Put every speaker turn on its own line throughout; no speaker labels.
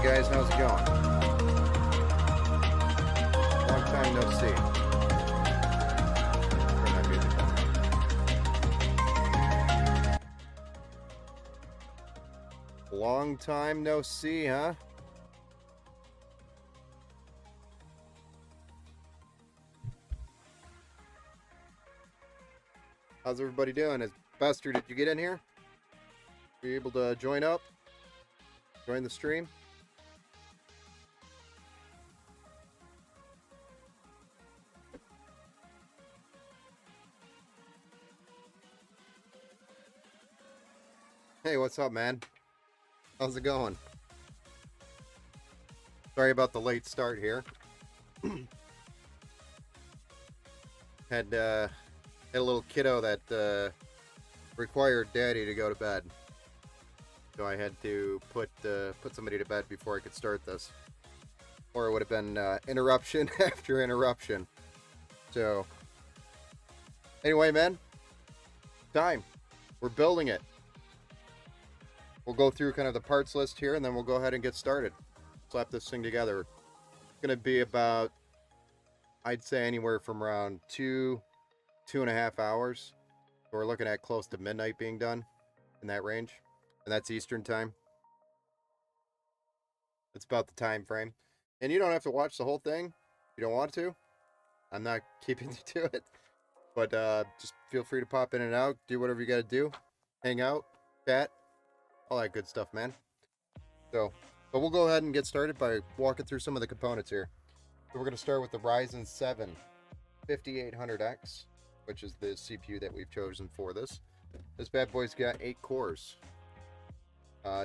guys, how's it going? Long time no see. Turn that music on. Long time no see, huh? How's everybody doing? Is Bester, did you get in here? Were you able to join up? Join the stream? Hey, what's up, man? How's it going? Sorry about the late start here. Had a little kiddo that required daddy to go to bed, so I had to put somebody to bed before I could start this, or it would have been interruption after interruption. So anyway, man, time. We're building it. We'll go through kind of the parts list here, and then we'll go ahead and get started. Slap this thing together. It's going to be about, I'd say, anywhere from around 2.5 hours. So we're looking at close to midnight being done, in that range. And that's Eastern time. That's about the time frame. And you don't have to watch the whole thing if you don't want to. I'm not keeping you to it. But just feel free to pop in and out. Do whatever you got to do. Hang out. Chat. All that good stuff, man. So, but we'll go ahead and get started by walking through some of the components here. So we're going to start with the Ryzen 7 5800X, which is the CPU that we've chosen for this. This bad boy's got 8 cores,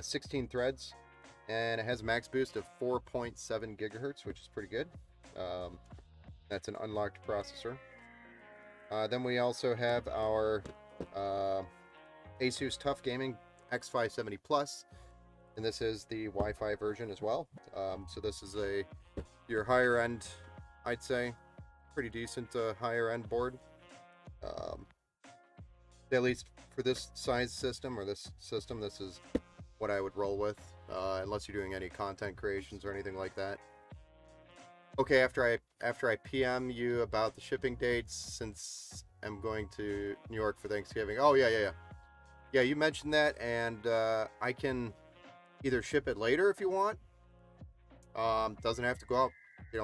16 threads, and it has a max boost of 4.7 gigahertz, which is pretty good. That's an unlocked processor. Then we also have our Asus TUF Gaming X570 Plus, and this is the Wi-Fi version as well. So this is your higher end, I'd say, pretty decent higher end board. At least for this size system, or this system, this is what I would roll with, unless you're doing any content creations or anything like that. Okay, after I PM you about the shipping dates, since I'm going to New York for Thanksgiving. Oh yeah. Yeah, you mentioned that, and I can either ship it later if you want. Doesn't have to go out,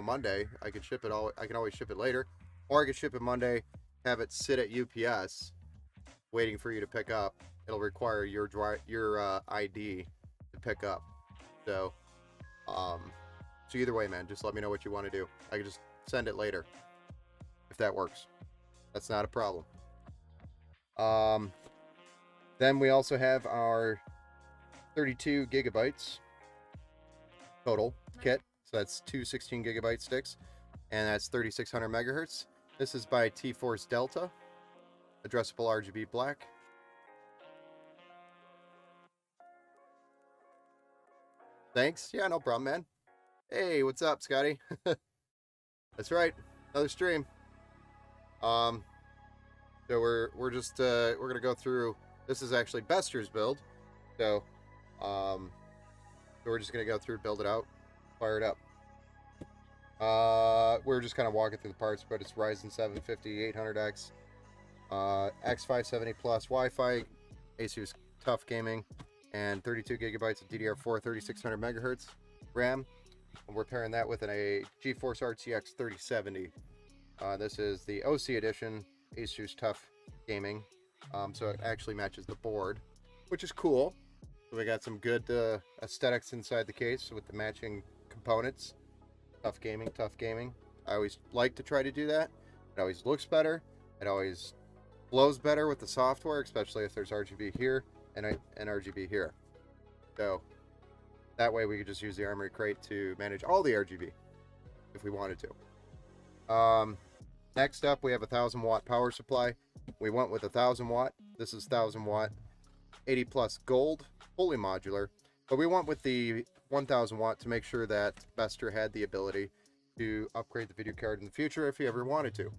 Monday. I can ship it I can always ship it later, or I can ship it Monday, have it sit at UPS, waiting for you to pick up. It'll require your ID to pick up. So, so either way, man, just let me know what you want to do. I can just send it later if that works. That's not a problem. Then we also have our 32 gigabytes total kit. So that's two 16 gigabyte sticks, and that's 3600 megahertz. This is by T-Force Delta, addressable RGB black. Thanks. Yeah, no problem, man. Hey, what's up, Scotty? That's right, another stream. So we're gonna go through. This is actually Bester's build, so we're just gonna go through, build it out, fire it up. We're just kind of walking through the parts, but it's Ryzen 7 5800X, X570 Plus Wi-Fi, Asus TUF Gaming, and 32 gigabytes of DDR4 3600 megahertz RAM. And we're pairing that with a GeForce RTX 3070. This is the OC edition Asus TUF Gaming. So it actually matches the board, which is cool. So we got some good aesthetics inside the case with the matching components. TUF Gaming. I always like to try to do that. It always looks better. It always flows better with the software, especially if there's RGB here and RGB here. So that way we could just use the Armory Crate to manage all the RGB if we wanted to. Next up, we have a 1000 watt power supply. We went with 1000 watt. This is 1000 watt, 80 plus gold, fully modular. But we went with the 1000 watt to make sure that Bester had the ability to upgrade the video card in the future if he ever wanted to,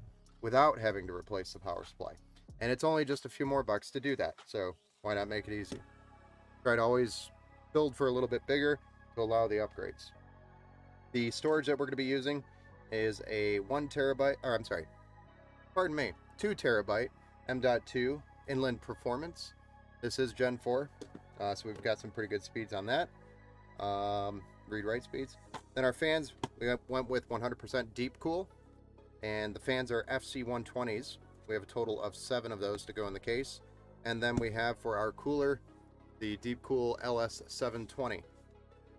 without having to replace the power supply. And it's only just a few more bucks to do that, so why not make it easy? Try to always build for a little bit bigger, to allow the upgrades. The storage that we're going to be using is a 1 terabyte, or I'm sorry, pardon me, 2 terabyte M.2 inland performance. This is Gen 4, so we've got some pretty good speeds on that. Read-write speeds. Then our fans, we went with 100% deep cool, and the fans are FC120s. We have a total of 7 of those to go in the case. And then we have for our cooler the Deep Cool LS720,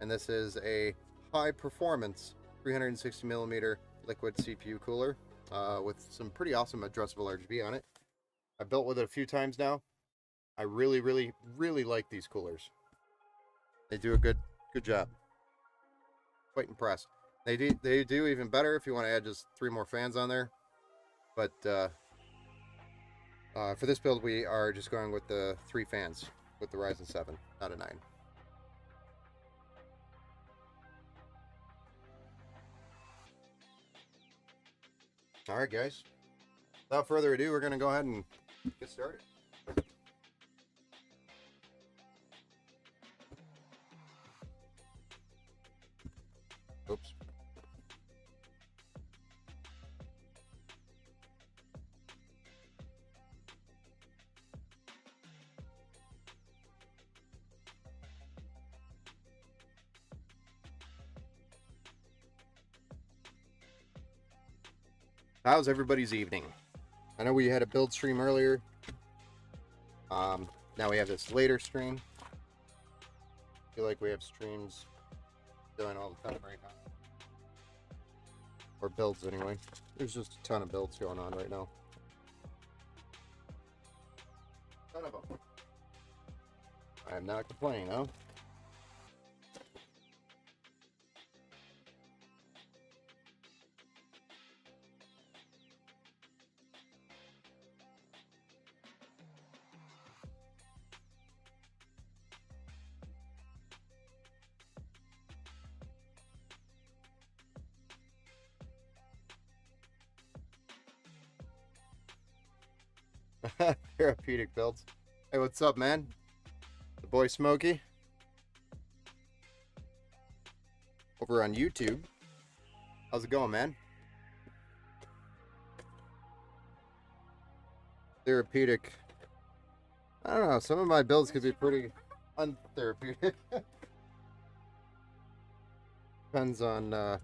and this is a high performance 360 millimeter liquid CPU cooler with some pretty awesome addressable RGB on it. I've built with it a few times now. I really like these coolers. They do a good job. Quite impressed. They do even better if you want to add just 3 more fans on there. But for this build, we are just going with the 3 fans with the Ryzen 7, not a 9. All right, guys. Without further ado, we're going to go ahead and get started. Oops. How's everybody's evening? I know we had a build stream earlier. Now we have this later stream. I feel like we have streams going all the time right now. Or builds anyway. There's just a ton of builds going on right now. Ton of them. I'm not complaining, huh? Therapeutic builds. Hey, what's up, man? The boy Smokey. Over on YouTube. How's it going, man? Therapeutic. I don't know. Some of my builds could be pretty untherapeutic. Depends on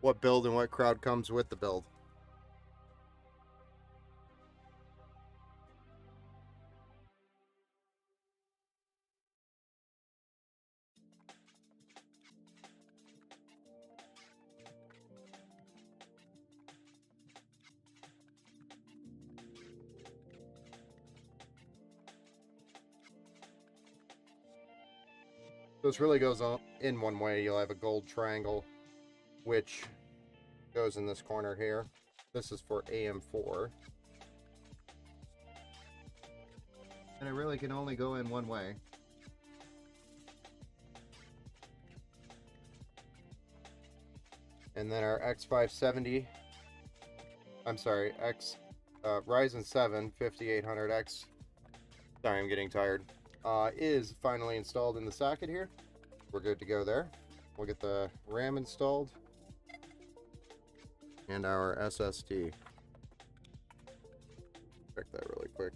what build and what crowd comes with the build. So this really goes on in one way. You'll have a gold triangle, which goes in this corner here. This is for AM4. And it really can only go in one way. And then our X570, I'm sorry, Ryzen 7 5800X, sorry, I'm getting tired, is finally installed in the socket here. We're good to go there. We'll get the RAM installed and our SSD. Check that really quick.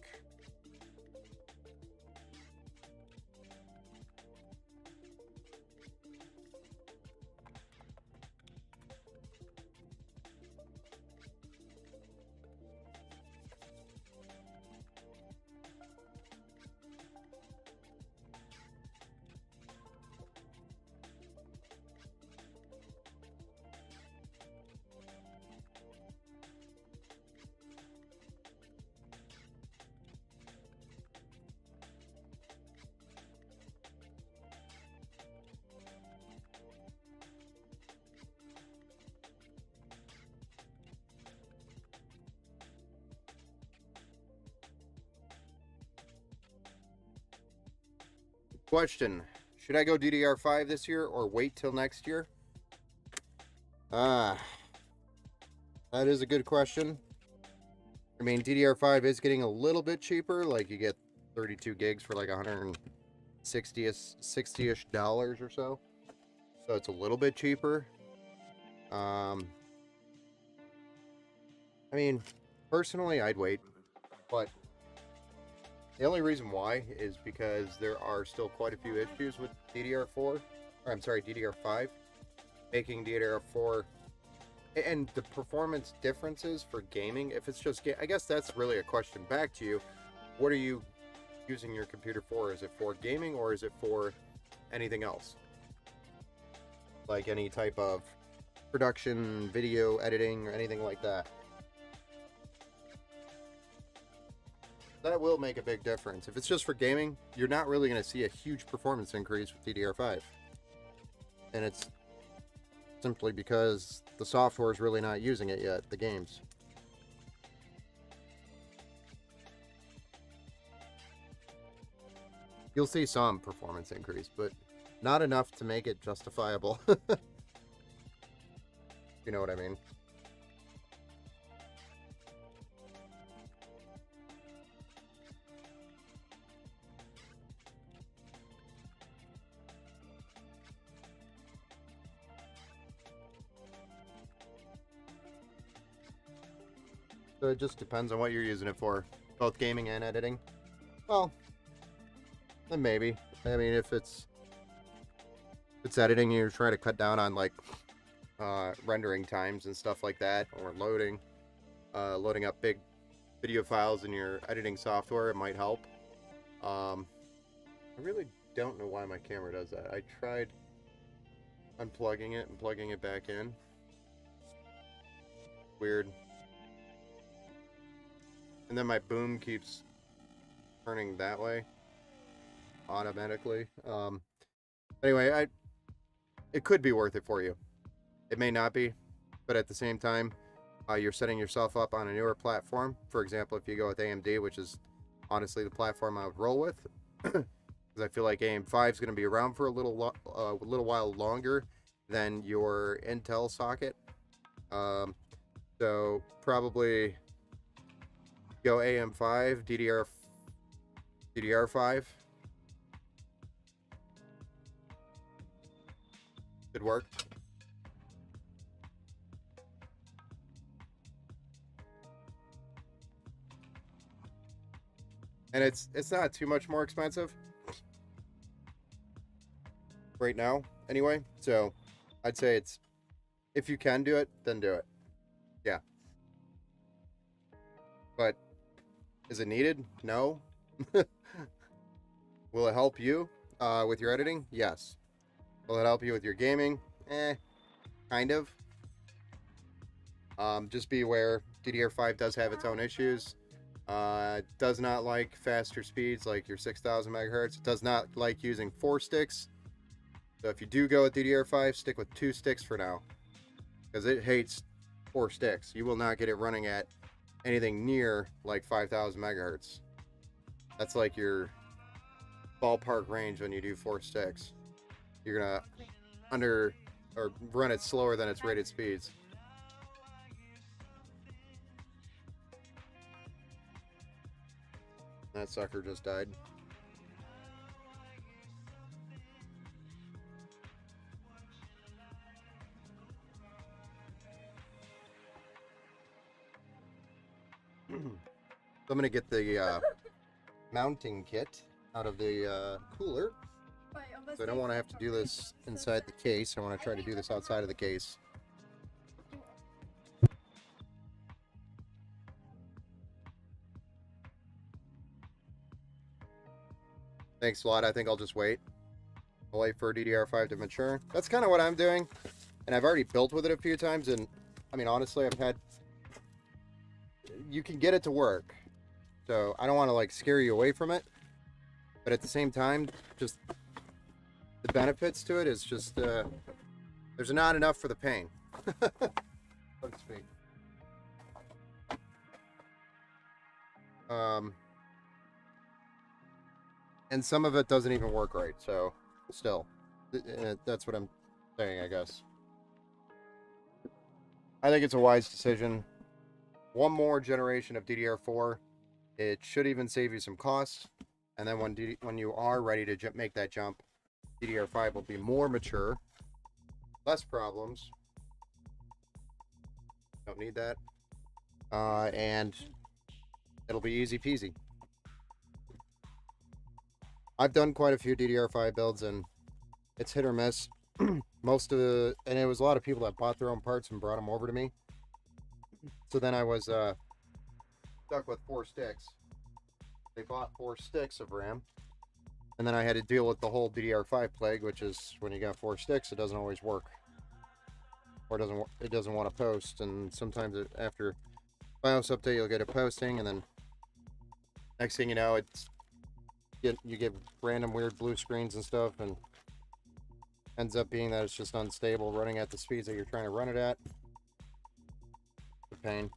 Question, should I go DDR5 this year or wait till next year? That is a good question. I mean, DDR5 is getting a little bit cheaper. Like, you get 32 gigs for like $160-ish or so. so it's a little bit cheaper. I mean, personally, I'd wait, but the only reason why is because there are still quite a few issues with DDR4, or I'm sorry, DDR5, making DDR4 and the performance differences for gaming. If it's just, I guess that's really a question back to you. What are you using your computer for? Is it for gaming or is it for anything else? Like any type of production, video editing, or anything like that. That will make a big difference. If it's just for gaming, you're not really going to see a huge performance increase with DDR5. And it's simply because the software is really not using it yet, the games. You'll see some performance increase, but not enough to make it justifiable. You know what I mean? So it just depends on what you're using it for, both gaming and editing. Well, then maybe. I mean, if it's editing, you're trying to cut down on like rendering times and stuff like that, or loading up big video files in your editing software, it might help. I really don't know why my camera does that. I tried unplugging it and plugging it back in. Weird. And then my boom keeps turning that way automatically. Anyway, it could be worth it for you. It may not be, but at the same time, you're setting yourself up on a newer platform. For example, if you go with AMD, which is honestly the platform I would roll with, because I feel like AM5 is going to be around for a little while longer than your Intel socket. So probably go AM5, DDR5. Could work. And it's not too much more expensive right now anyway. So I'd say it's, if you can do it, then do it. Yeah. But is it needed? No. Will it help you with your editing? Yes. Will it help you with your gaming? Kind of. Just be aware, DDR5 does have its own issues. It does not like faster speeds like your 6,000 megahertz. It does not like using 4 sticks. So if you do go with DDR5, stick with 2 sticks for now, because it hates 4 sticks. You will not get it running at anything near like 5,000 megahertz. That's like your ballpark range when you do 4 sticks. You're gonna run it slower than its rated speeds. That sucker just died. So I'm gonna get the mounting kit out of the cooler. So I don't want to have to do this inside the case. I want to try to do this outside of the case. Thanks a lot. I think I'll just wait. I'll wait for DDR5 to mature. That's kind of what I'm doing. And I've already built with it a few times. And I mean, honestly, you can get it to work. So I don't want to like scare you away from it. But at the same time, just the benefits to it is just, there's not enough for the pain. So to speak. And some of it doesn't even work right, so still, that's what I'm saying, I guess. I think it's a wise decision. One more generation of DDR4, it should even save you some costs, and then when you are ready to make that jump, DDR5 will be more mature, less problems. Don't need that. And it'll be easy peasy. I've done quite a few DDR5 builds, and it's hit or miss. Most of the, and it was a lot of people that bought their own parts and brought them over to me. So then I was stuck with 4 sticks. They bought 4 sticks of RAM, and then I had to deal with the whole DDR5 plague, which is when you got 4 sticks, it doesn't always work, or it doesn't want to post. And sometimes after BIOS update, you'll get it posting, and then next thing you know, you get random weird blue screens and stuff, and ends up being that it's just unstable running at the speeds that you're trying to run it at. It's a pain.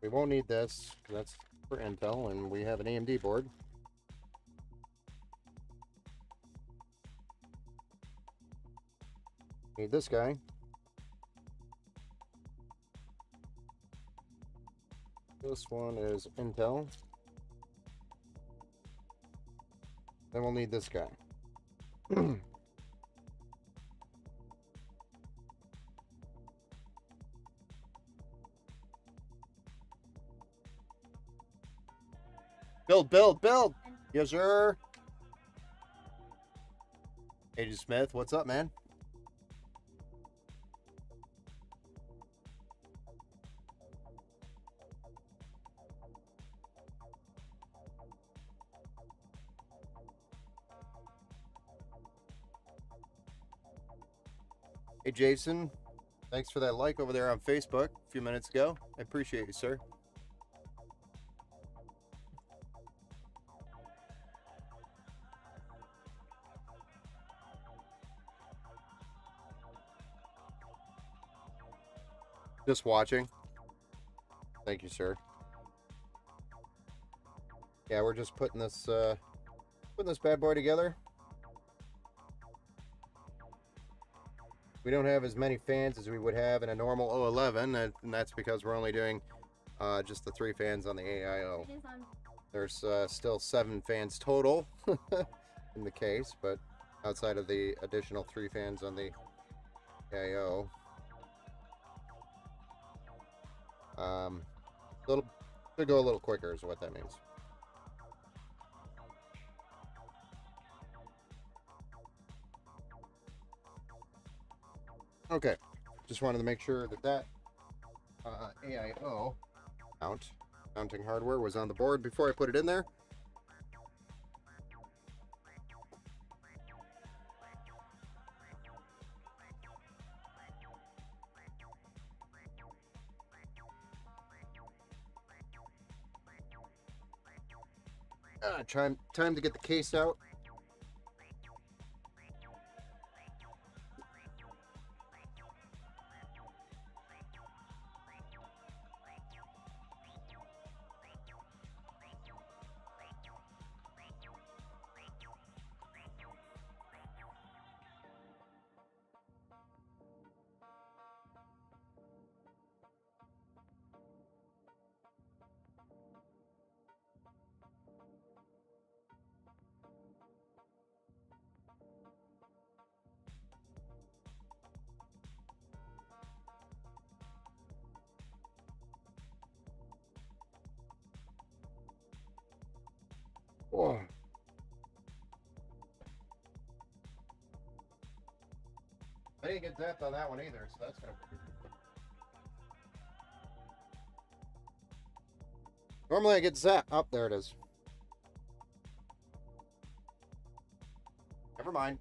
We won't need this, because that's for Intel, and we have an AMD board. Need this guy. This one is Intel. Then we'll need this guy. Build! Yes, sir. Agent Smith, what's up, man? Hey, Jason. Thanks for that like over there on Facebook a few minutes ago. I appreciate you, sir. Just watching. Thank you, sir. Yeah, we're just putting this bad boy together. We don't have as many fans as we would have in a normal 011, and that's because we're only doing just the 3 fans on the AIO. There's still 7 fans total in the case, but outside of the additional 3 fans on the AIO, to go a little quicker is what that means. Okay, just wanted to make sure that AIO mounting hardware was on the board before I put it in there. Time to get the case out. Oh. I didn't get zapped on that one either, so that's gonna work. Normally I get zapped. Oh, there it is. Never mind.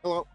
Hello.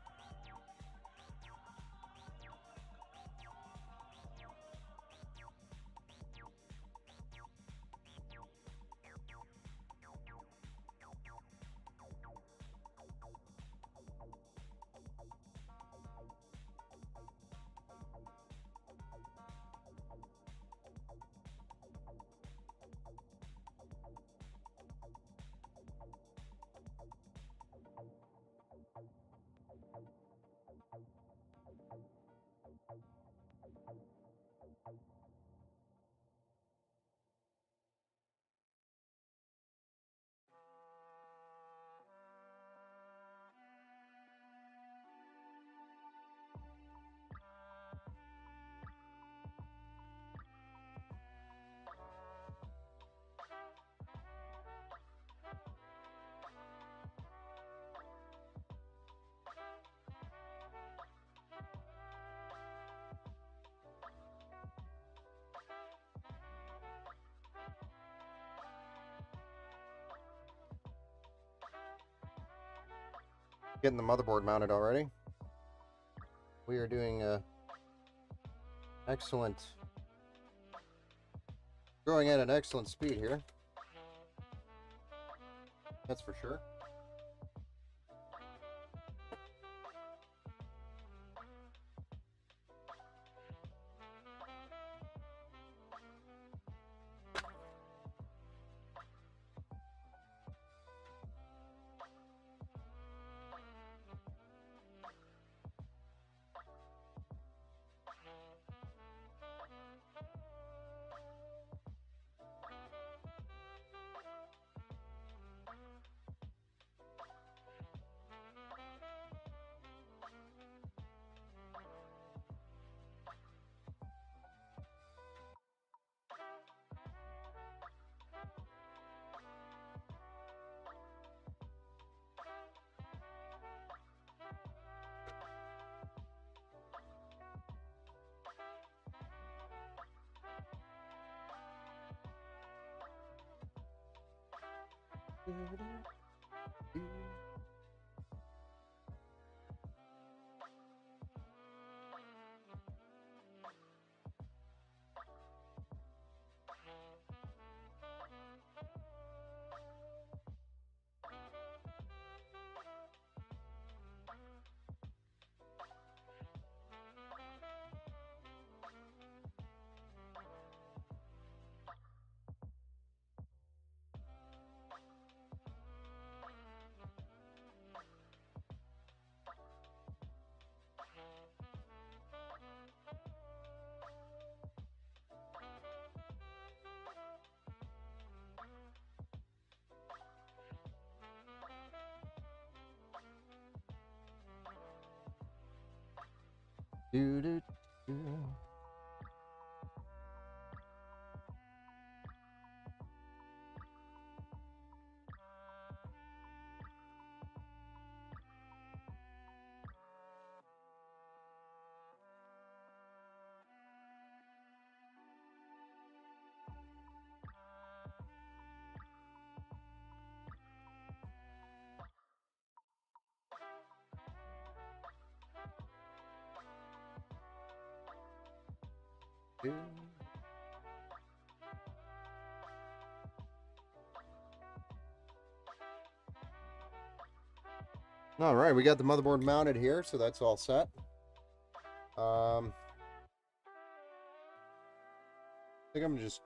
Getting the motherboard mounted already. We are doing excellent, going at an excellent speed here. That's for sure. Do, do, do. Do. All right, we got the motherboard mounted here, so that's all set. I think I'm gonna just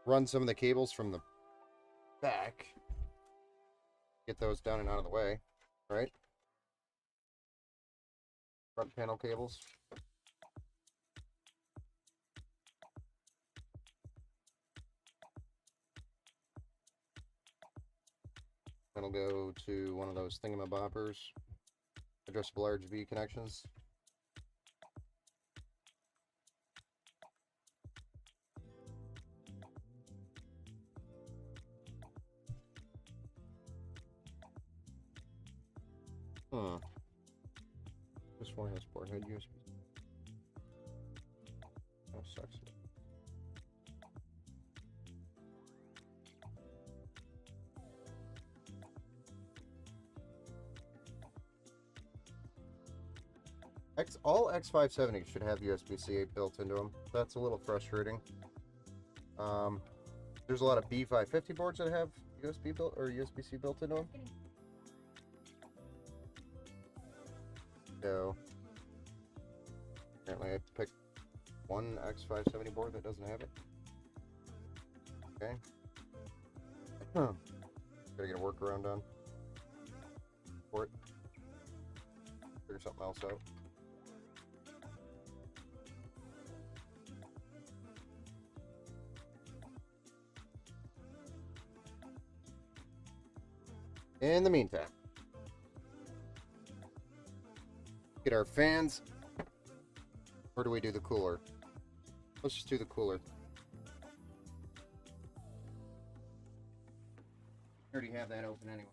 run some of the cables from the back, get those down and out of the way, right? Front panel cables. That'll go to one of those thingamaboppers, addressable RGB connections. This one has port head USB. That sucks. All X570 should have USB-C built into them. That's a little frustrating. There's a lot of B550 boards that have USB built or USB-C built into them. So apparently I picked one X570 board that doesn't have it. Okay. Gotta get a workaround done for it. Figure something else out. In the meantime, get our fans. Or do we do the cooler? Let's just do the cooler. I already have that open anyway.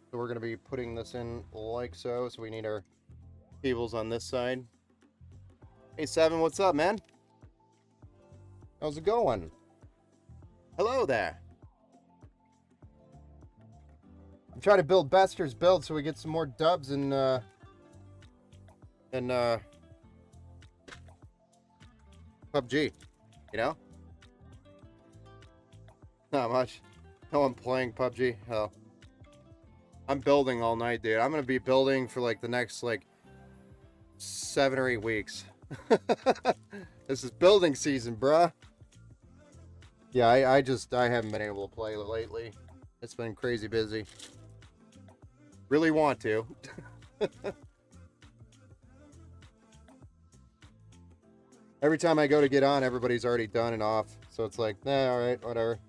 So we're going to be putting this in like so. So we need our cables on this side. Hey, Seven, what's up, man? How's it going? Hello there. I'm trying to build Bester's build so we get some more dubs and PUBG, you know? Not much. No, I'm playing PUBG. Hell, I'm building all night, dude. I'm gonna be building for like the next like 7 or 8 weeks. This is building season, bruh. Yeah, I haven't been able to play lately. It's been crazy busy. Really want to. Every time I go to get on, everybody's already done and off. So it's like, nah, all right, whatever.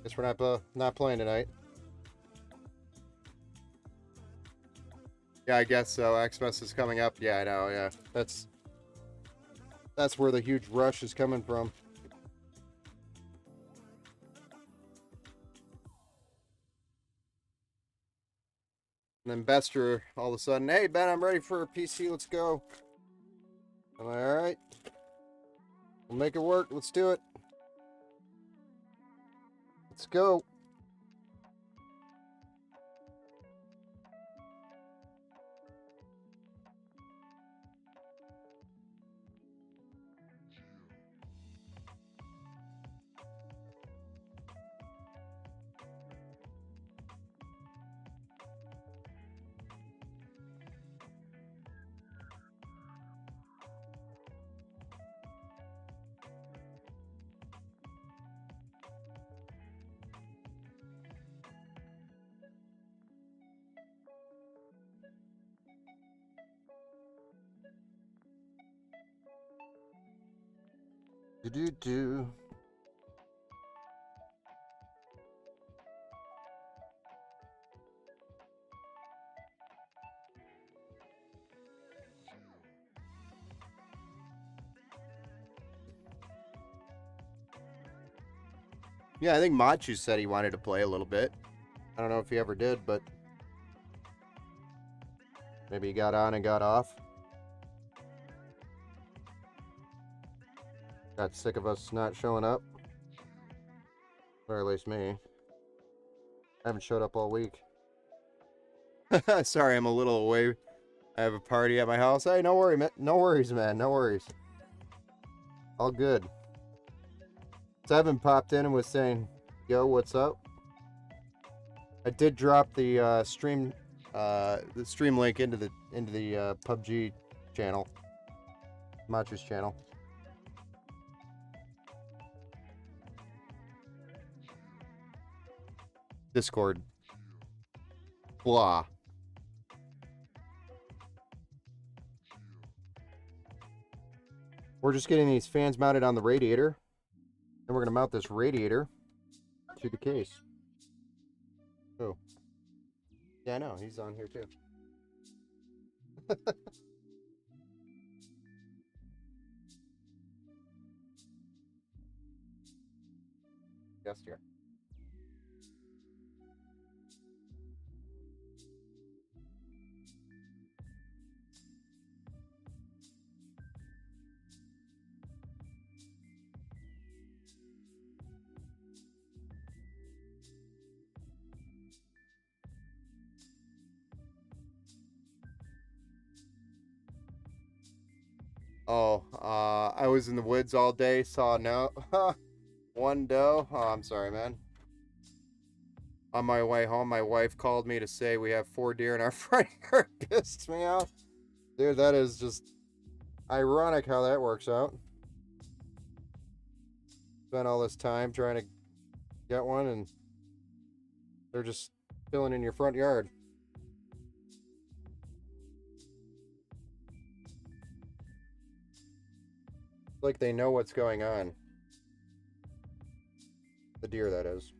Guess we're not playing tonight. Yeah, I guess so. Xmas is coming up. Yeah, I know. Yeah, that's where the huge rush is coming from. And then Besterpr, all of a sudden, hey, Ben, I'm ready for a PC. Let's go. I'm like, all right. We'll make it work. Let's do it. Let's go. Do. Yeah, I think Machu said he wanted to play a little bit. I don't know if he ever did, but maybe he got on and got off. Got sick of us not showing up. Or at least me. I haven't showed up all week. Sorry, I'm a little away. I have a party at my house. Hey, no worry, man. No worries, man. No worries. All good. Seven popped in and was saying, "Yo, what's up?" I did drop the stream link into the PUBG channel, Machu's channel. Discord. Blah. We're just getting these fans mounted on the radiator. And we're going to mount this radiator to the case. Oh. Yeah, I know. He's on here too. Guest here. Oh, I was in the woods all day, saw no one doe. Oh, I'm sorry, man. On my way home, my wife called me to say we have 4 deer in our front yard. Pissed me off. Dude, that is just ironic how that works out. Spent all this time trying to get one, and they're just chilling in your front yard. Like they know what's going on. The deer, that is.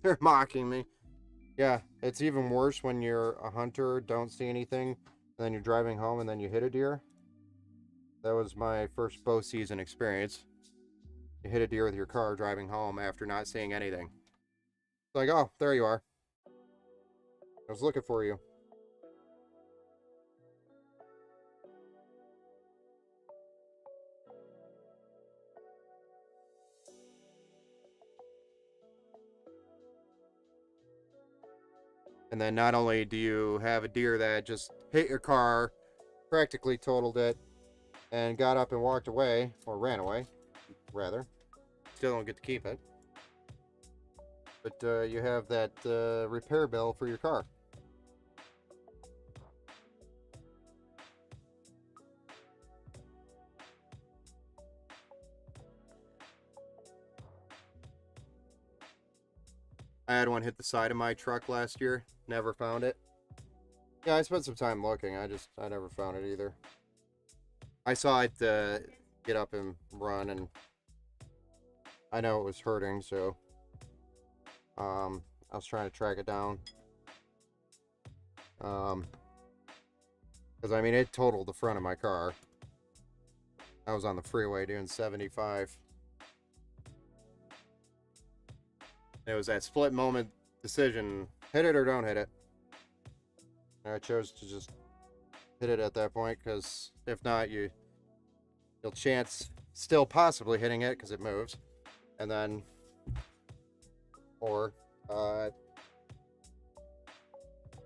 They're mocking me. Yeah, it's even worse when you're a hunter, don't see anything, and then you're driving home and then you hit a deer. That was my first bow season experience. You hit a deer with your car driving home after not seeing anything. It's like, oh, there you are. I was looking for you. And then not only do you have a deer that just hit your car, practically totaled it, and got up and walked away, or ran away, rather. Still don't get to keep it. But you have that repair bill for your car. I had one hit the side of my truck last year. Never found it. Yeah, I spent some time looking. I never found it either. I saw it get up and run, and I know it was hurting, so I was trying to track it down. Because I mean, it totaled the front of my car. I was on the freeway doing 75. It was that split moment decision: hit it or don't hit it. And I chose to just hit it at that point, because if not, you'll chance still possibly hitting it because it moves, and then or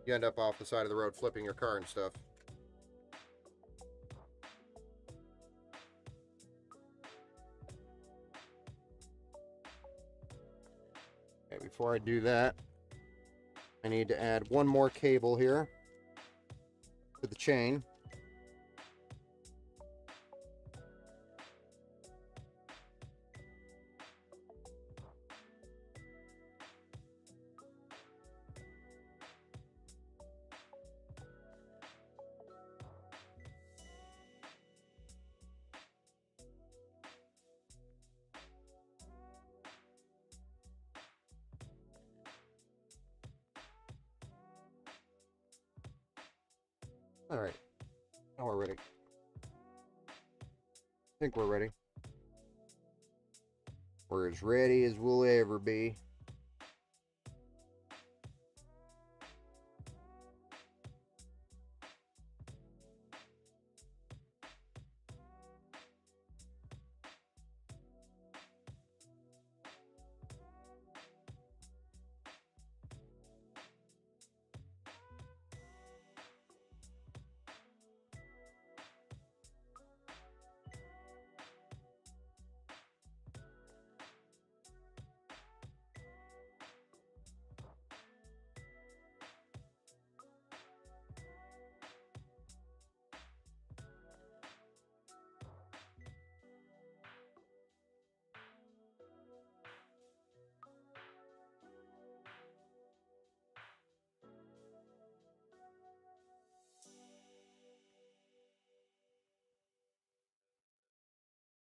you end up off the side of the road flipping your car and stuff. Okay, before I do that, I need to add one more cable here to the chain. All right, now we're ready. I think we're ready. We're as ready as we'll ever be.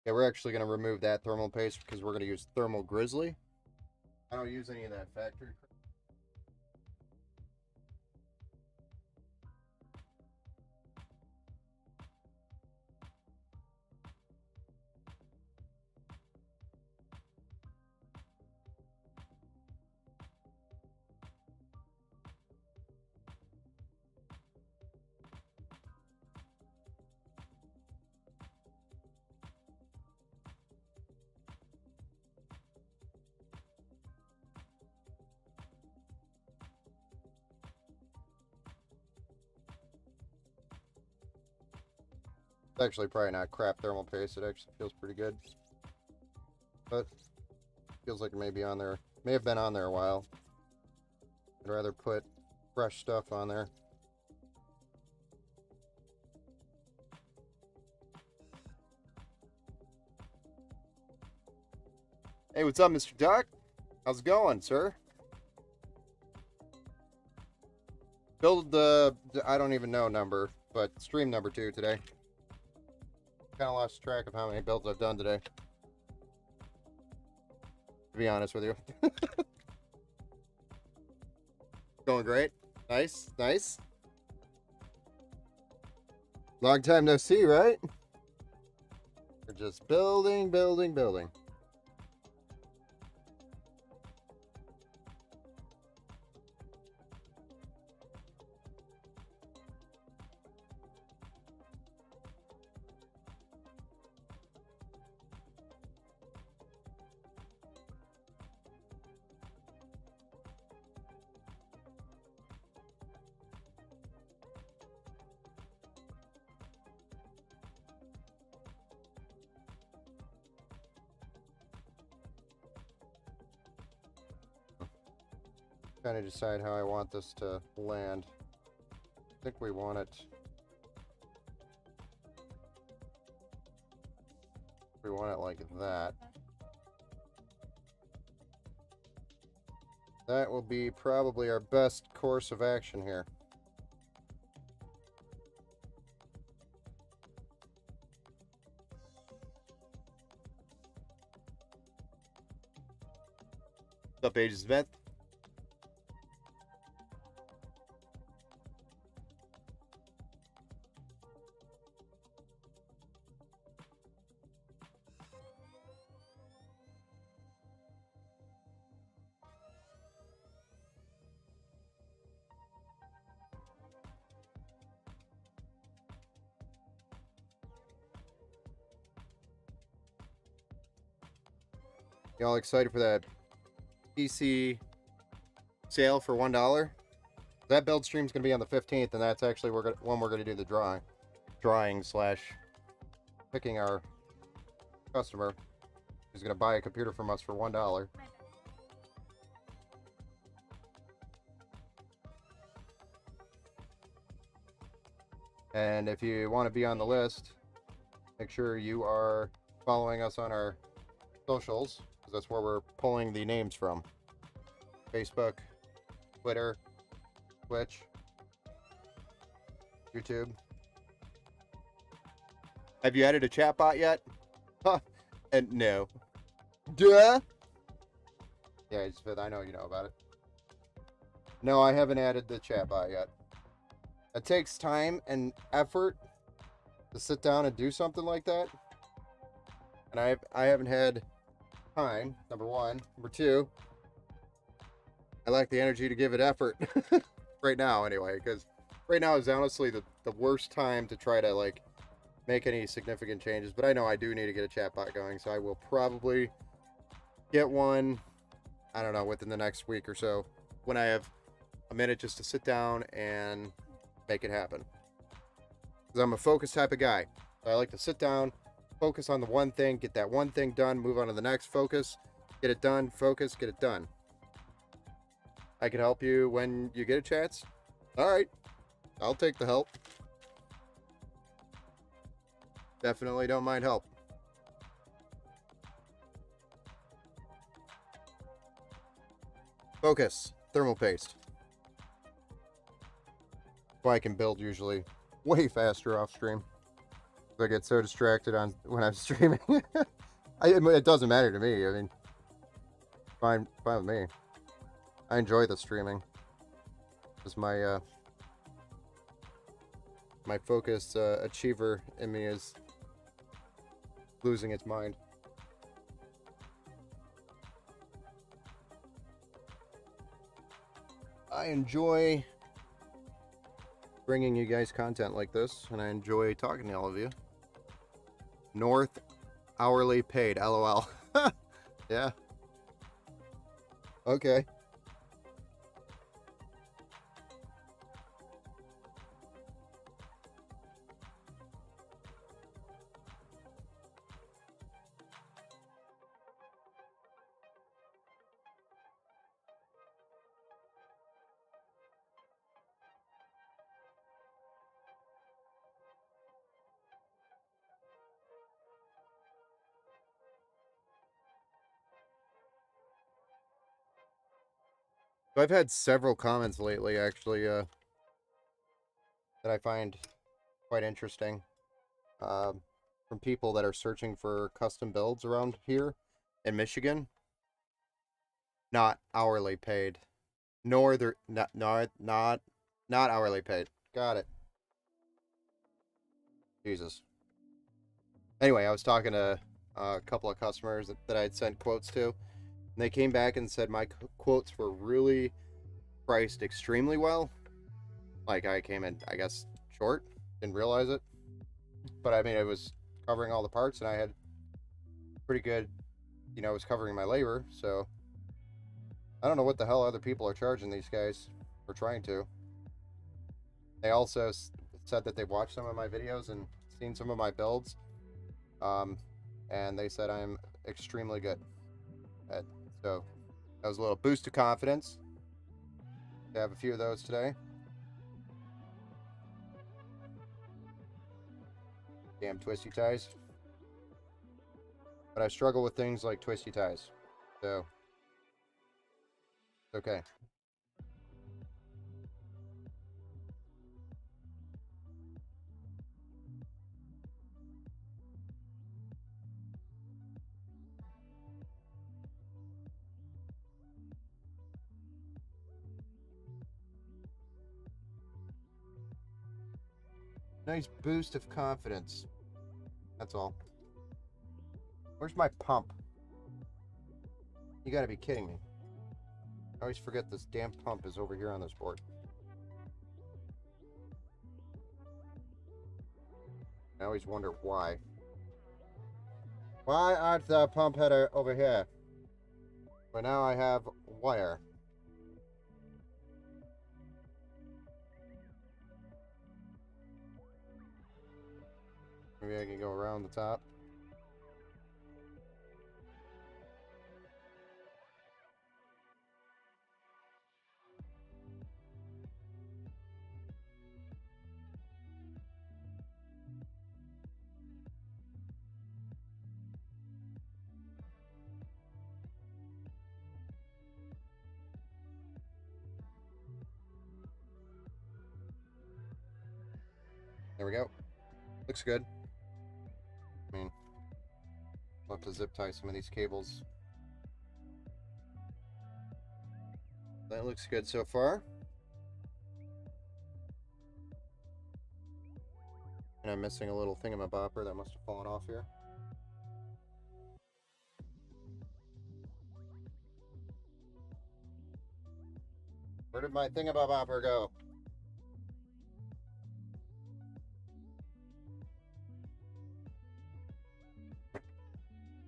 Yeah, we're actually going to remove that thermal paste because we're going to use thermal grizzly. I don't use any of that factory. It's actually probably not crap thermal paste. It actually feels pretty good. But feels like it may be on there. May have been on there a while. I'd rather put fresh stuff on there. Hey, what's up, Mr. Duck? How's it going, sir? Build the I don't even know number, but stream number 2 today. Kind of lost track of how many builds I've done today, to be honest with you. Going great. Nice, nice. Long time no see, right? We're just building, building, building. Trying to decide how I want this to land. I think we want it. We want it like that. That will be probably our best course of action here. What's up, Agent Smith? Y'all excited for that PC sale for $1? That build stream's gonna be on the 15th, and that's actually when we're gonna do the drawing slash picking our customer who's gonna buy a computer from us for $1. And if you want to be on the list, make sure you are following us on our socials, because that's where we're pulling the names from. Facebook, Twitter, Twitch, YouTube. Have you added a chatbot yet? Huh. And no. Duh. Yeah, I know you know about it. No, I haven't added the chatbot yet. It takes time and effort to sit down and do something like that. And I haven't had time, number one. Number two, I lack the energy to give it effort right now anyway, because right now is honestly the worst time to try to like make any significant changes. But I know I do need to get a chatbot going, so I will probably get one, I don't know, within the next week or so, when I have a minute just to sit down and make it happen. Because I'm a focused type of guy. So I like to sit down, focus on the one thing, get that one thing done, move on to the next, focus, get it done, focus, get it done. I can help you when you get a chance. All right, I'll take the help. Definitely don't mind help. Focus, thermal paste. I can build usually way faster off stream. I get so distracted on when I'm streaming. It doesn't matter to me. I mean, fine with me. I enjoy the streaming. Just my my focused achiever in me is losing its mind. I enjoy bringing you guys content like this, and I enjoy talking to all of you. North hourly paid, LOL. Yeah. Okay. So I've had several comments lately, actually, that I find quite interesting, um, from people that are searching for custom builds around here in Michigan, not hourly paid, nor they're not hourly paid. Got it. Jesus. Anyway, I was talking to a couple of customers that I had sent quotes to, and they came back and said my quotes were really priced extremely well. Like I came in, I guess, short, didn't realize it, but I mean, it was covering all the parts, and I had pretty good, it was covering my labor. So I don't know what the hell other people are charging these guys for trying to. They also said that they've watched some of my videos and seen some of my builds, um, and they said I'm extremely good. So that was a little boost of confidence. I have a few of those today. Damn twisty ties. But I struggle with things like twisty ties. So it's okay. Nice boost of confidence. That's all. Where's my pump? You gotta be kidding me. I always forget this damn pump is over here on this board. I always wonder why. Why aren't the pump header over here? But now I have wire. Maybe I can go around the top. There we go. Looks good. I mean, I'll have to zip tie some of these cables. That looks good so far. And I'm missing a little thingamabopper that must have fallen off here. Where did my thingamabopper go?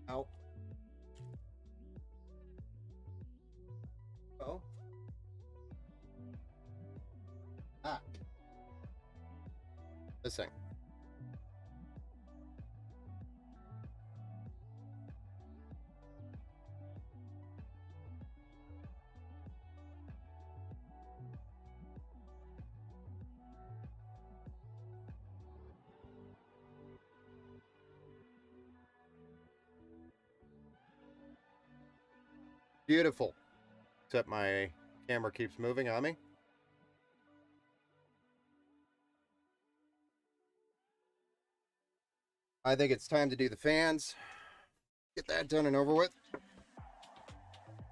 Ow. Oh. Ah. This thing. Beautiful. Except my camera keeps moving on me. I think it's time to do the fans. Get that done and over with.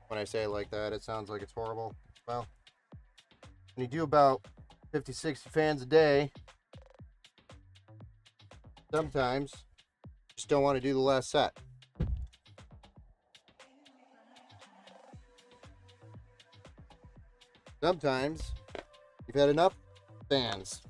When I say it like that, it sounds like it's horrible. Well, when you do about 50, 60 fans a day, sometimes you just don't want to do the last set. Sometimes you've had enough fans.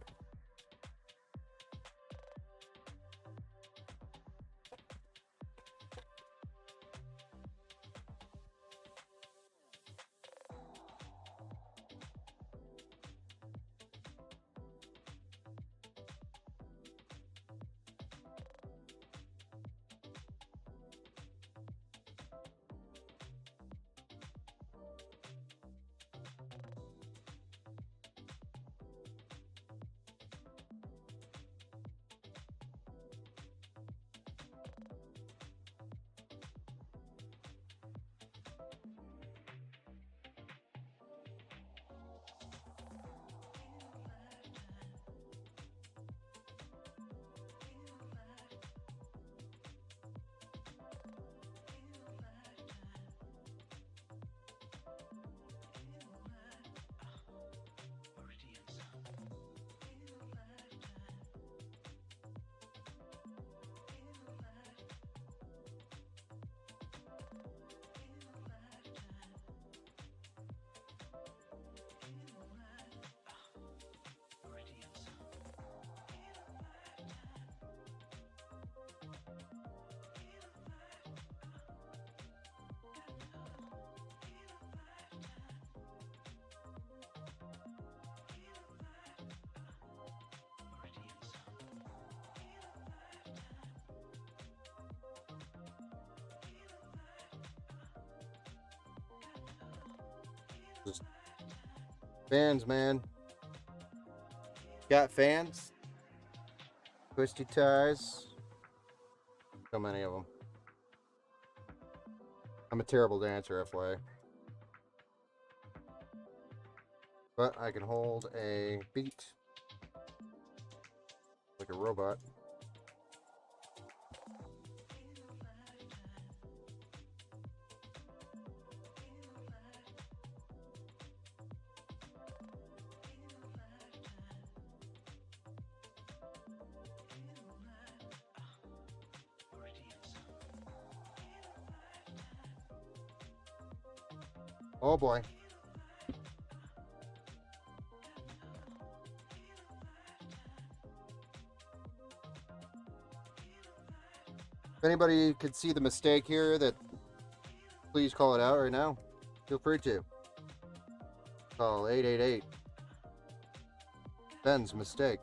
Just fans, man. Got fans? Twisty ties. So many of them. I'm a terrible dancer, FYI. But I can hold a beat like a robot. Oh boy. If anybody could see the mistake here, that please call it out right now. Feel free to. Call 888. Ben's mistake.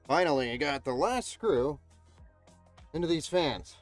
Finally, I got the last screw into these fans.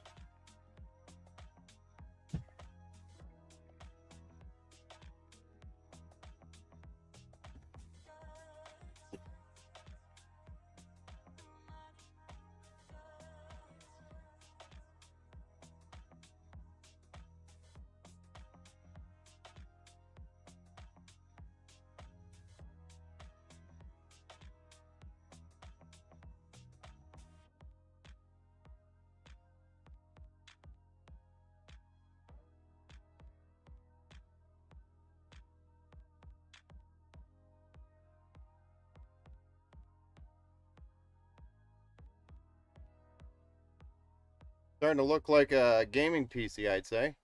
Starting to look like a gaming PC, I'd say.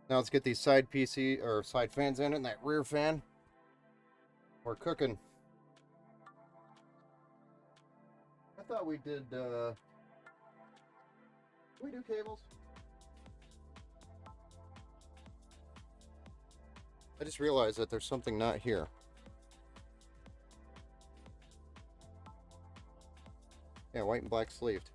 Now let's get these side PC or side fans in it and that rear fan. We're cooking. I thought we did, we do cables? I just realized that there's something not here. Yeah, white and black sleeved.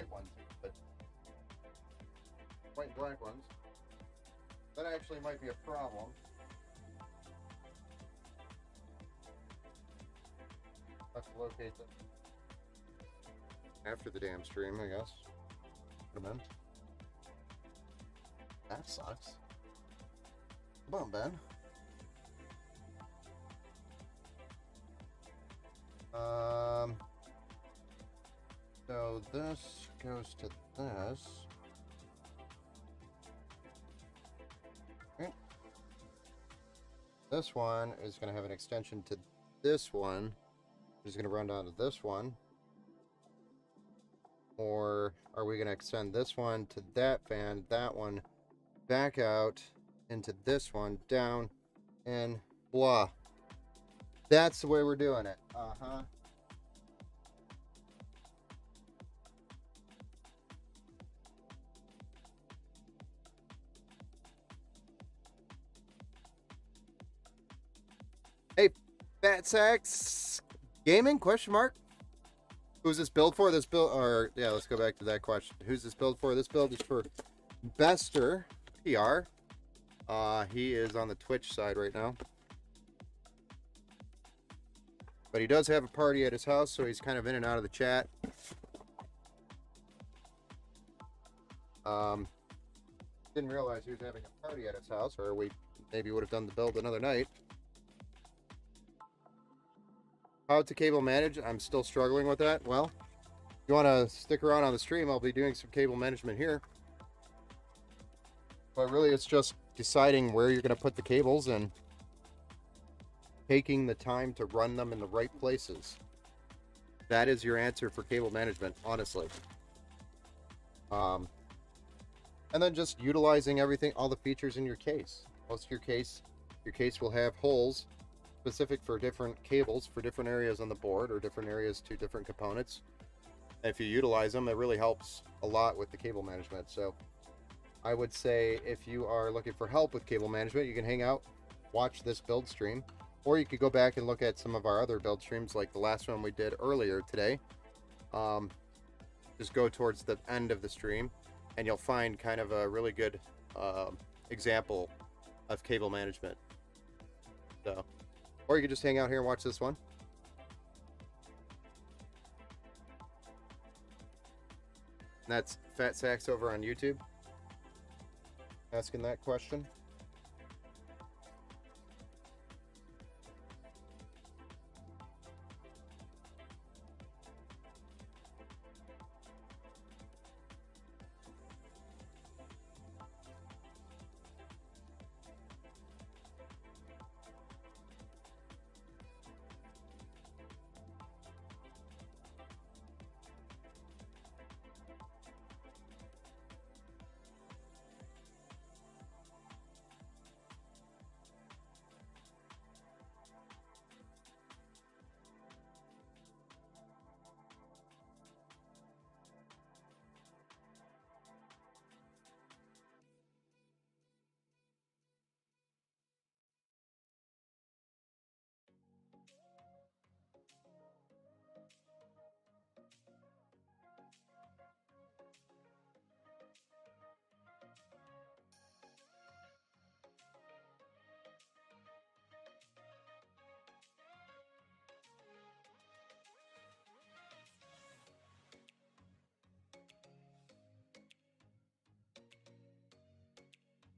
white ones, but white and black ones. That actually might be a problem. Have to locate them after the damn stream, I guess. Put them in. That sucks. Come on, Ben. So this goes to this. Okay. This one is going to have an extension to this one. Is going to run down to this one. Or are we going to extend this one to that fan, that one back out into this one, down, and blah. That's the way we're doing it. Uh-huh. Hey, Fat Sacks Gaming, question mark? Who's this build for? This build, or yeah, let's go back to that question. Who's this build for? This build is for Besterpr. He is on the Twitch side right now. But he does have a party at his house, so he's kind of in and out of the chat. Didn't realize he was having a party at his house, or we maybe would have done the build another night. How to cable manage? I'm still struggling with that. Well, if you want to stick around on the stream, I'll be doing some cable management here. But really, it's just deciding where you're going to put the cables and taking the time to run them in the right places. That is your answer for cable management, honestly. And then just utilizing everything, all the features in your case. Most of your case will have holes specific for different cables for different areas on the board or different areas to different components. And if you utilize them, it really helps a lot with the cable management. So I would say if you are looking for help with cable management, you can hang out, watch this build stream, or you could go back and look at some of our other build streams like the last one we did earlier today. Just go towards the end of the stream and you'll find kind of a really good example of cable management. So, or you could just hang out here and watch this one. And that's Fat Sacks over on YouTube asking that question.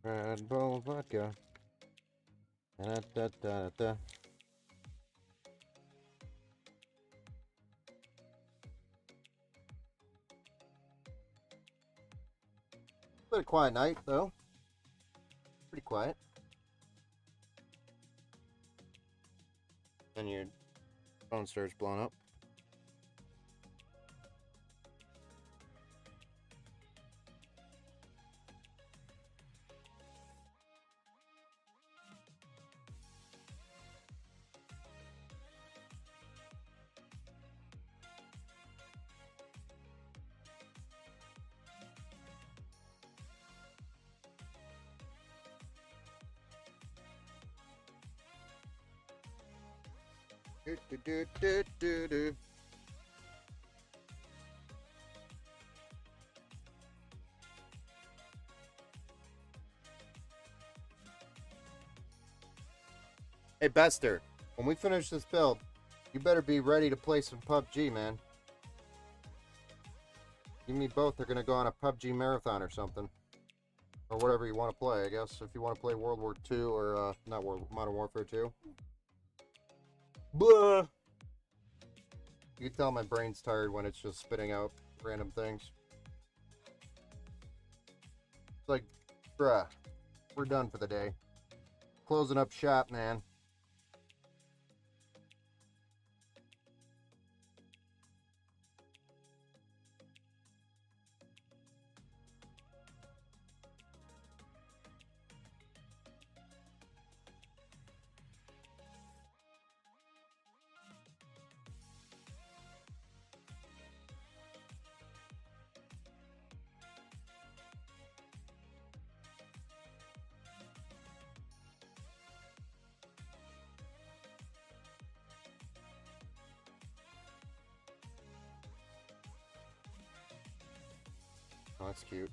Red Bull vodka. Da, da, da, da. Bit of quiet night though. Pretty quiet. And your phone starts blowing up. Do, do, do, do, do, do. Hey, Bester, when we finish this build, you better be ready to play some PUBG, man. You and me both are going to go on a PUBG marathon or something. Or whatever you want to play, I guess. If you want to play World War II or, not Modern Warfare 2. Blah! You can tell my brain's tired when it's just spitting out random things. It's like, bruh, we're done for the day. Closing up shop, man. Oh, that's cute.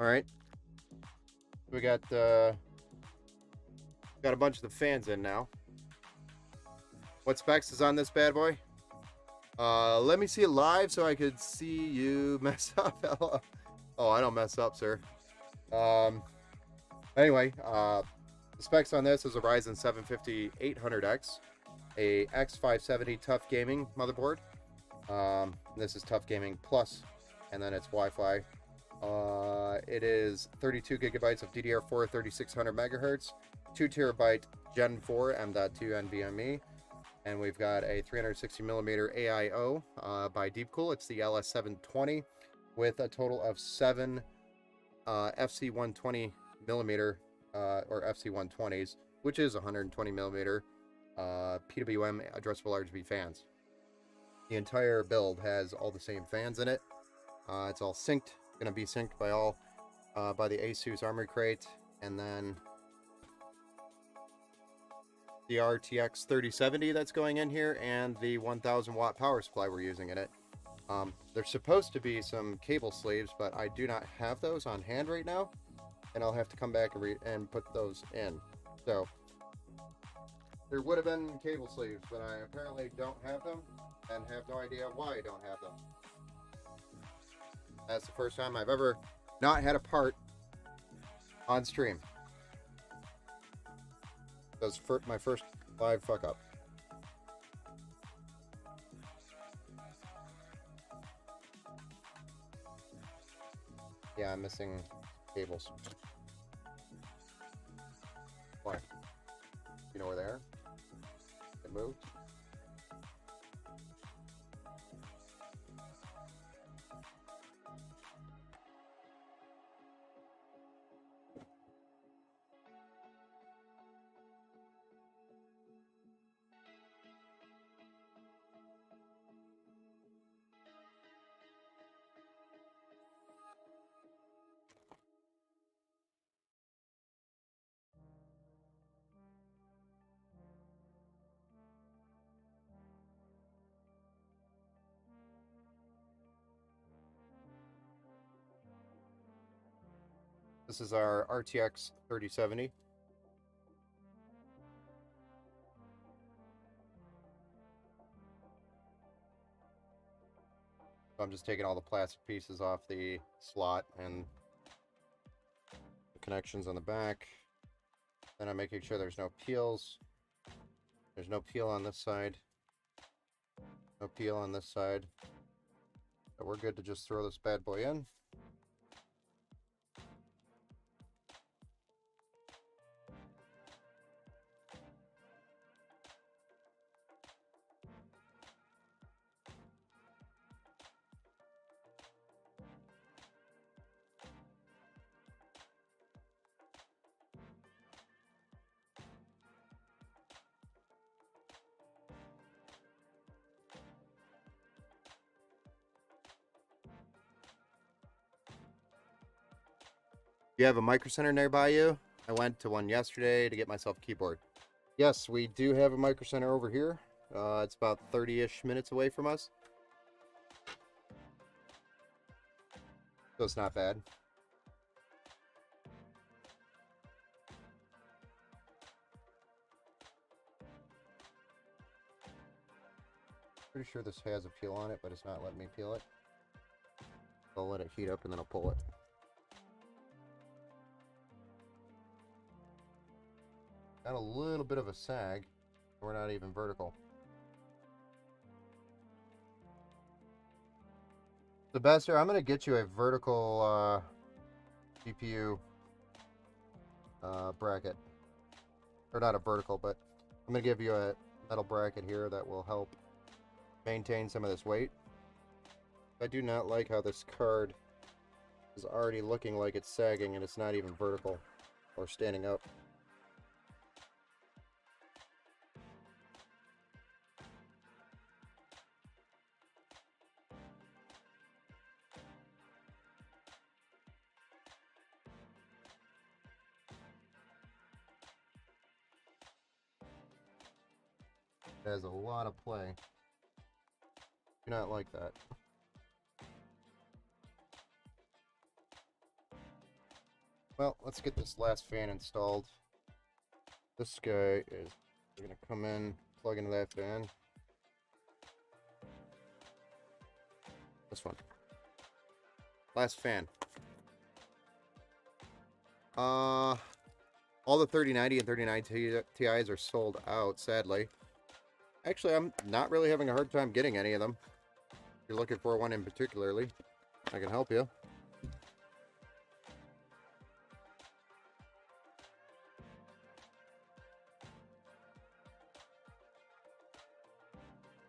Alright. We got a bunch of the fans in now. What specs is on this bad boy? Let me see it live so I could see you mess up. Oh, I don't mess up, sir. Anyway, the specs on this is a Ryzen 7 5800X, a X570 Tough Gaming motherboard. This is Tough Gaming Plus, and then it's Wi-Fi. It is 32 gigabytes of DDR4 3600 megahertz, 2 terabyte Gen 4 M.2 NVMe, and we've got a 360 millimeter AIO by Deepcool. It's the LS720 with a total of 7 FC120 millimeter or FC120s, which is 120 millimeter PWM addressable RGB fans. The entire build has all the same fans in it. It's all synced. Going to be synced by all by the Asus Armory Crate, and then the RTX 3070 that's going in here, and the 1000 watt power supply we're using in it. There's supposed to be some cable sleeves, but I do not have those on hand right now, and I'll have to come back and put those in. So there would have been cable sleeves, but I apparently don't have them, and have no idea why I don't have them. That's the first time I've ever not had a part on stream. That's my first live fuck up. Yeah, I'm missing cables. Why? You know where they are? It moved? This is our RTX 3070. So I'm just taking all the plastic pieces off the slot and the connections on the back. Then I'm making sure there's no peels. There's no peel on this side. No peel on this side. So we're good to just throw this bad boy in. Do you have a micro center nearby you? I went to one yesterday to get myself a keyboard. Yes, we do have a micro center over here. It's about 30-ish minutes away from us. So it's not bad. Pretty sure this has a peel on it, but it's not letting me peel it. I'll let it heat up and then I'll pull it. Got a little bit of a sag. We're not even vertical. The Besterpr, I'm going to get you a vertical GPU bracket. Or not a vertical, but I'm going to give you a metal bracket here that will help maintain some of this weight. I do not like how this card is already looking like it's sagging and it's not even vertical or standing up. It has a lot of play. Do not like that. Well, let's get this last fan installed. This guy is, we're gonna come in, plug into that fan. This one. Last fan. All the 3090 and 3090 Ti's are sold out, sadly. Actually, I'm not really having a hard time getting any of them. If you're looking for one in particularly, I can help you.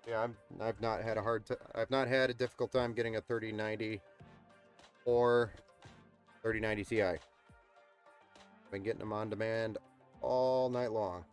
Yeah, I've not had a difficult time getting a 3090 or 3090 Ti. I've been getting them on demand all night long.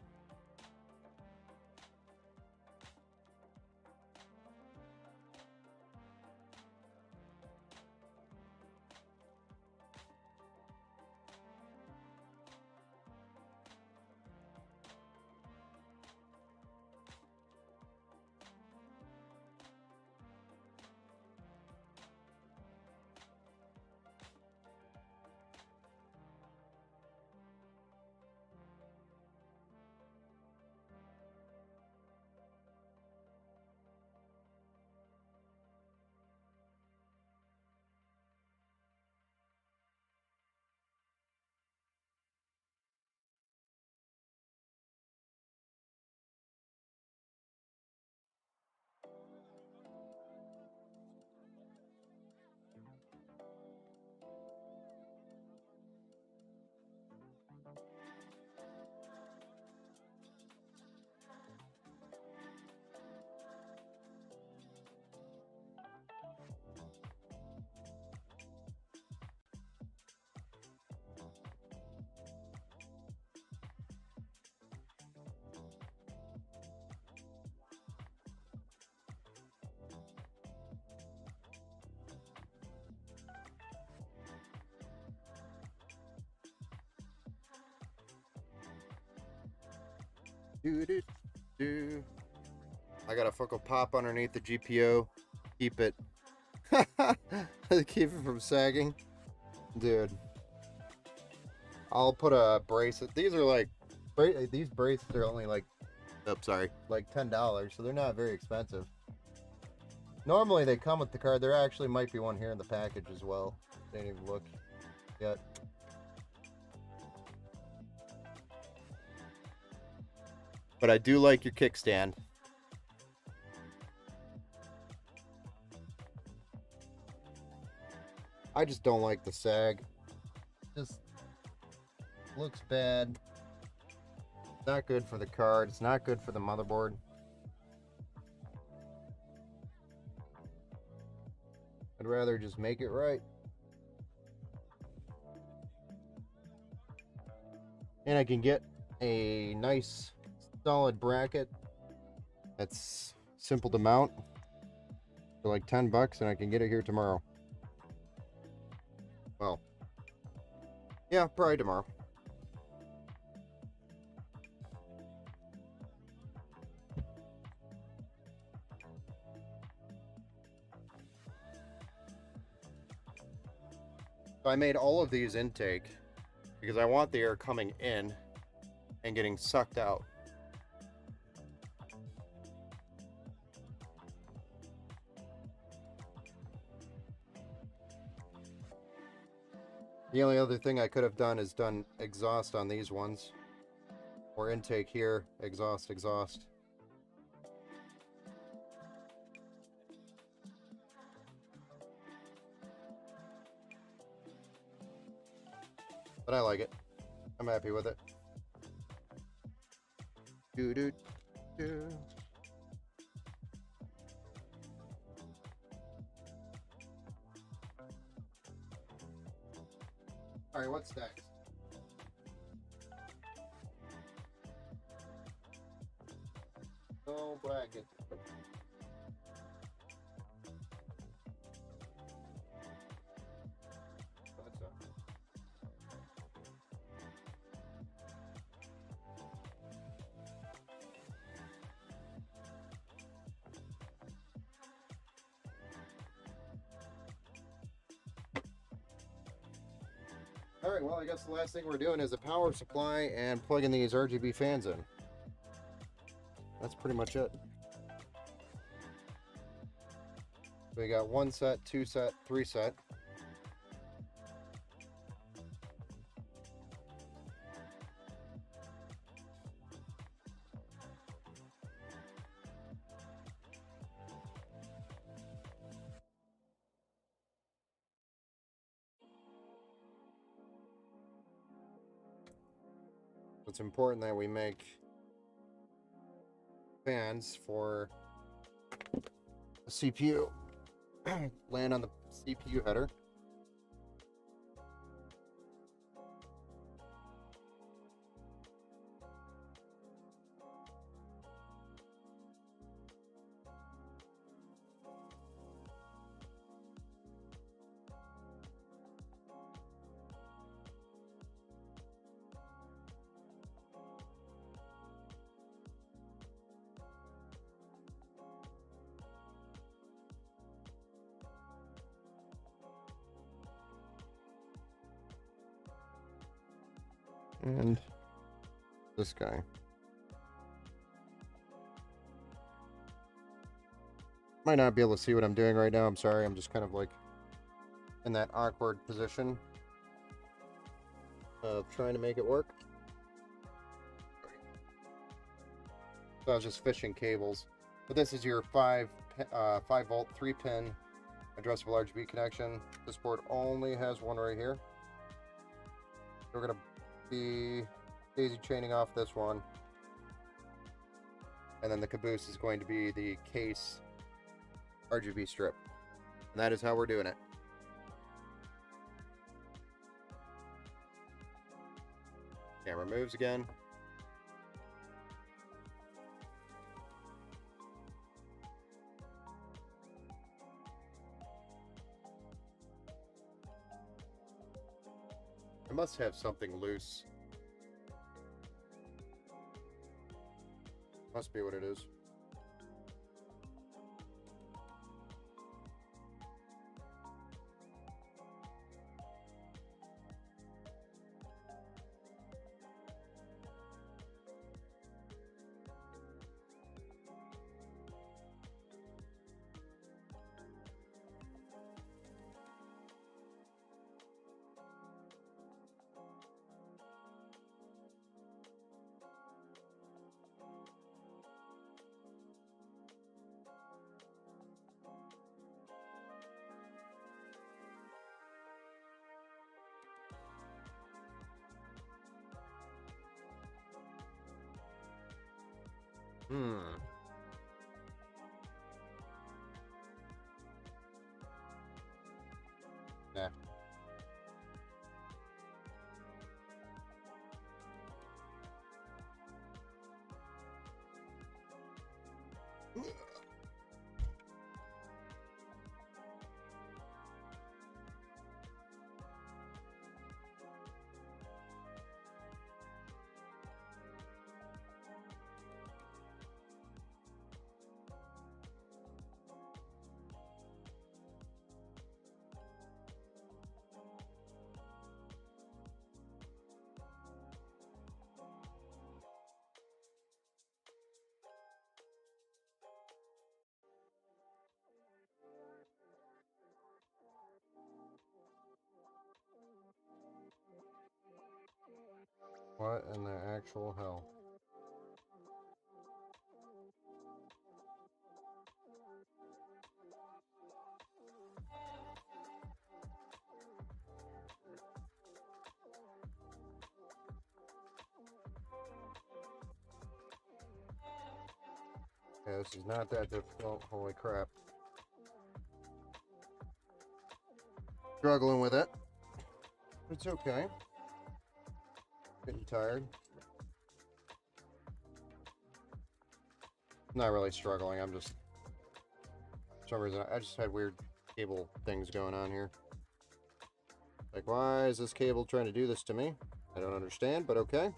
Do. I got a focal pop underneath the GPU. Keep it. Keep it from sagging. Dude. I'll put a bracelet. These are like, these bracelets are only like, oops, sorry, like $10, so they're not very expensive. Normally they come with the card. There actually might be one here in the package as well. Didn't even look yet. But I do like your kickstand. I just don't like the sag. Just looks bad. Not good for the card. It's not good for the motherboard. I'd rather just make it right. And I can get a nice solid bracket that's simple to mount for like $10, and I can get it here tomorrow. Well, yeah, probably tomorrow. So I made all of these intake because I want the air coming in and getting sucked out. The only other thing I could have done is done exhaust on these ones. Or intake here, exhaust, exhaust. But I like it. I'm happy with it. Doo doo doo. Alright, what's next? No bracket. What's up? Alright, well, I guess the last thing we're doing is a power supply and plugging these RGB fans in. That's pretty much it. We got 1 set, 2 set, 3 set. It's important that we make fans for the CPU land on the CPU header. And this guy. Might not be able to see what I'm doing right now. I'm sorry. I'm just kind of like in that awkward position of trying to make it work. So I was just fishing cables. But this is your 5 volt 3-pin addressable RGB connection. This board only has one right here. We're going to be daisy chaining off this one. And then the caboose is going to be the case RGB strip. And that is how we're doing it. Camera moves again. I must have something loose. Must be what it is. Hmm. Nah. What in the actual hell? Yeah, this is not that difficult. Holy crap. Struggling with it. It's okay. Getting tired. Not really struggling. I'm just, for some reason, I just had weird cable things going on here. Like, why is this cable trying to do this to me? I don't understand, but okay.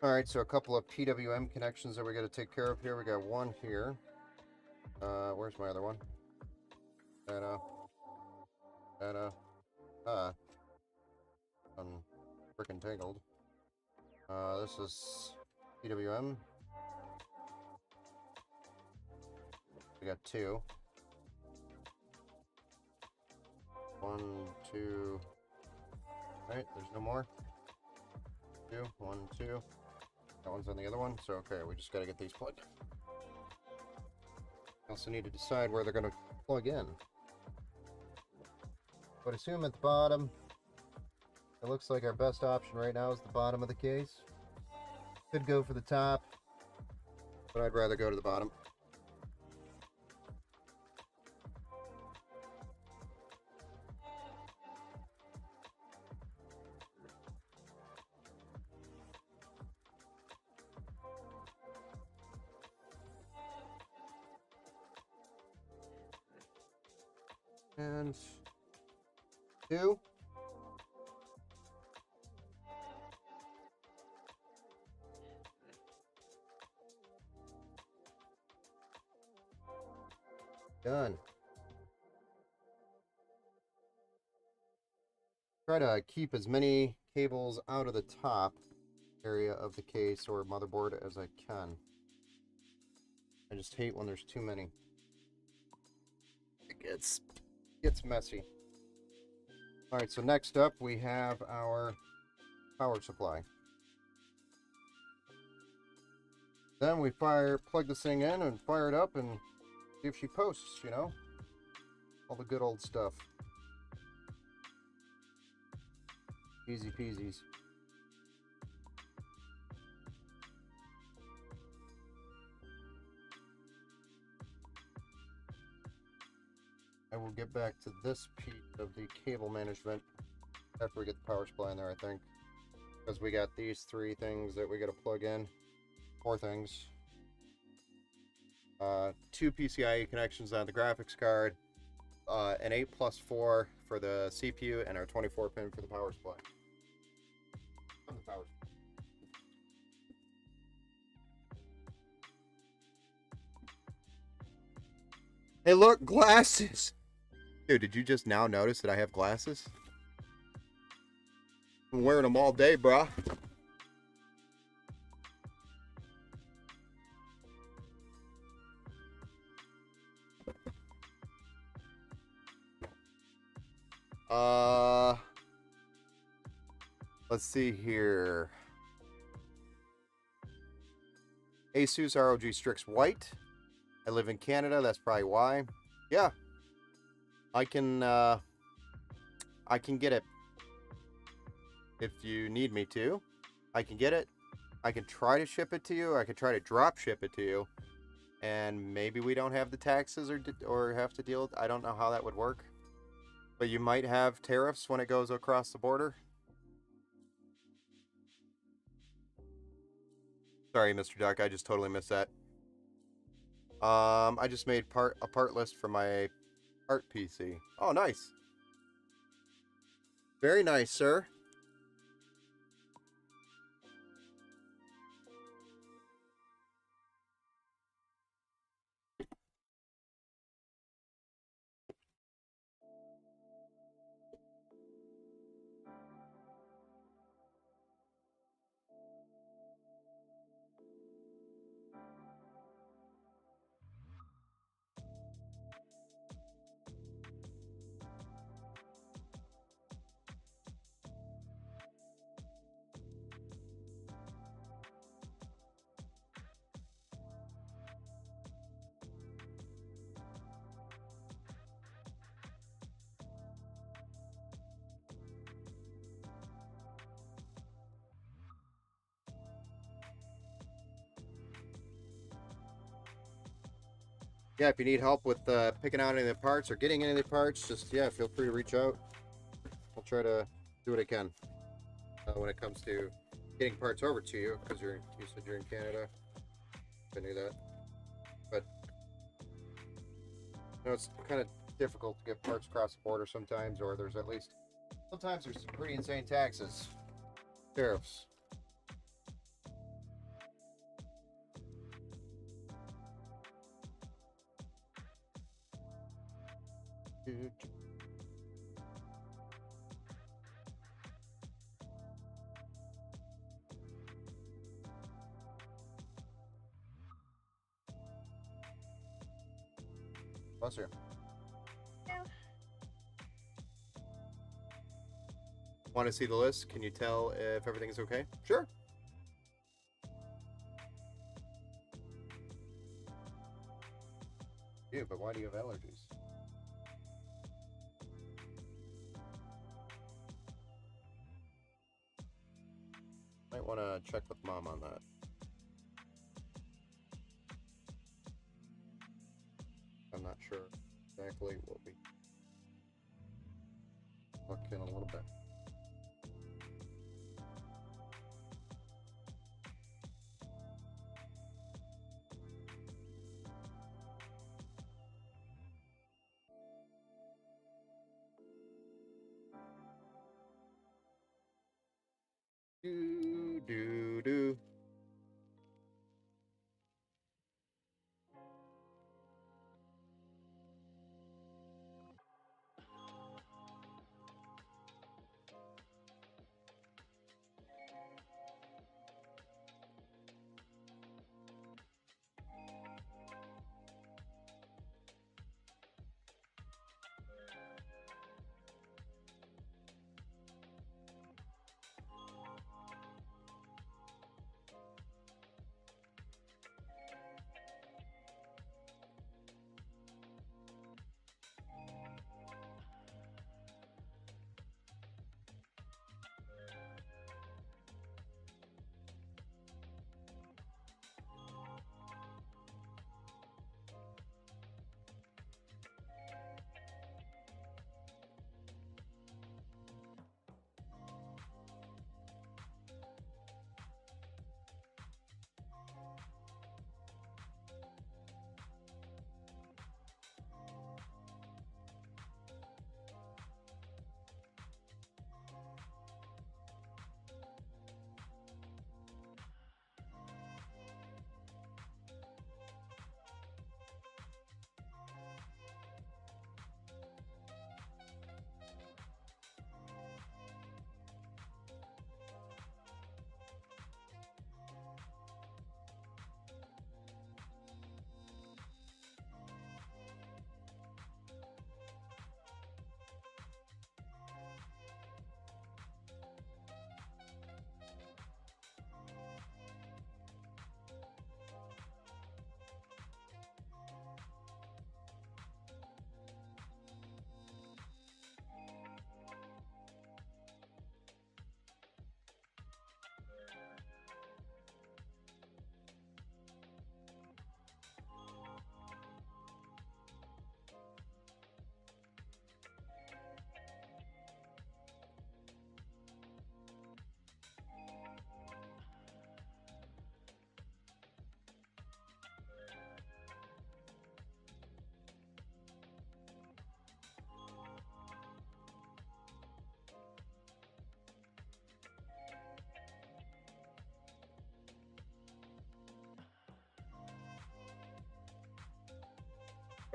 All right, so a couple of PWM connections that we got to take care of here. We got one here. Where's my other one? I'm freaking tangled. This is PWM. We got two. 1, 2. All right, there's no more. 2, 1, 2. That one's on the other one, so okay, we just got to get these plugged. Also need to decide where they're going to plug in. But assume at the bottom, it looks like our best option right now is the bottom of the case. Could go for the top, but I'd rather go to the bottom. And 2. Done. Try to keep as many cables out of the top area of the case or motherboard as I can. I just hate when there's too many. It gets messy. All right, so next up we have our power supply. Then we plug this thing in and fire it up and see if she posts, you know? All the good old stuff. Easy peasies. I will get back to this piece of the cable management after we get the power supply in there, I think. Because we got these 3 things that we got to plug in. 4 things. 2 PCIe connections on the graphics card. An 8+4 for the CPU, and our 24 pin for the power supply. Hey, look, glasses! Dude, did you just now notice that I have glasses? I'm wearing them all day, brah. Let's see here. Asus ROG Strix White. I live in Canada, that's probably why. Yeah. I can get it if you need me to. I can get it. I can try to ship it to you. I could try to drop ship it to you. And maybe we don't have the taxes or have to deal with, I don't know how that would work. But you might have tariffs when it goes across the border. Sorry, Mr. Duck, I just totally missed that. I just made a part list for my art PC. Oh, nice. Very nice, sir. Yeah, if you need help with picking out any of the parts or getting any of the parts, just, yeah, feel free to reach out. I'll try to do what I can when it comes to getting parts over to you, because you said you're in Canada. I knew that. But, you know, it's kind of difficult to get parts across the border sometimes, or sometimes there's some pretty insane taxes. Tariffs. Bless you. Want to see the list? Can you tell if everything's okay? Sure. Yeah, but why do you have allergies? Might want to check with Mom on that. I'm not sure exactly what we look in a little bit. Do do do.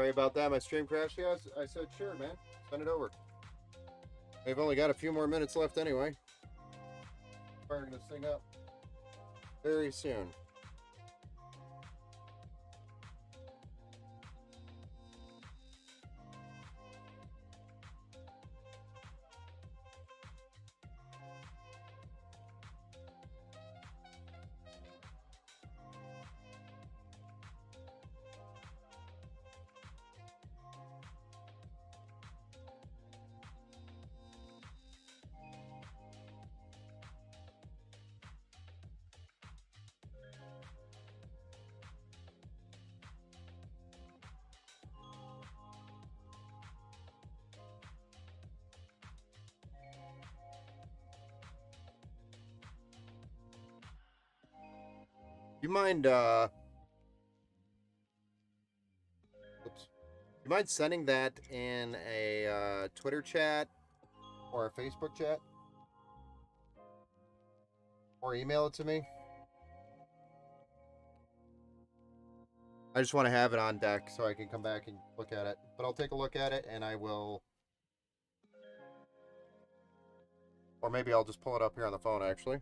Sorry about that. My stream crashed. Yeah, I said, sure, man. Send it over. They've only got a few more minutes left anyway. Firing this thing up very soon. You mind you mind sending that in a Twitter chat or a Facebook chat? Or email it to me? I just want to have it on deck so I can come back and look at it. But I'll take a look at it and I will... Or maybe I'll just pull it up here on the phone, actually.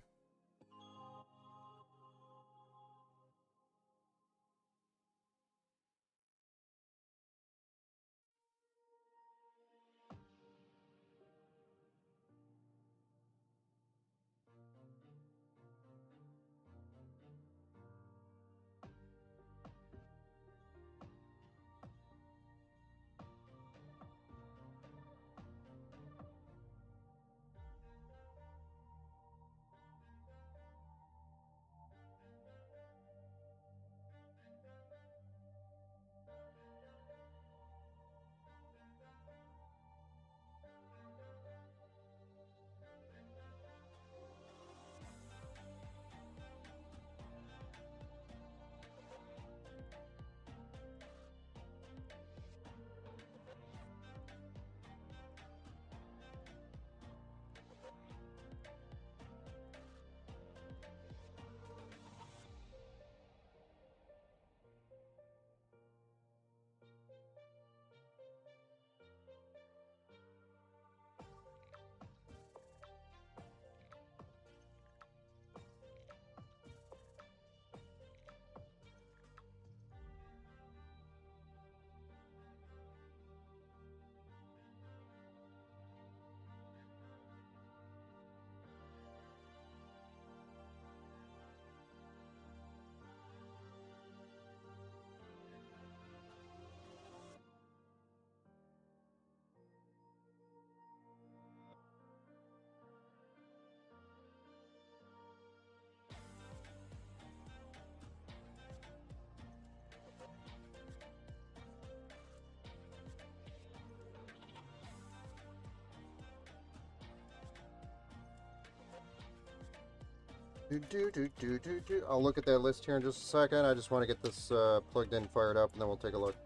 I'll look at that list here in just a second. I just want to get this plugged in, fired up, and then we'll take a look.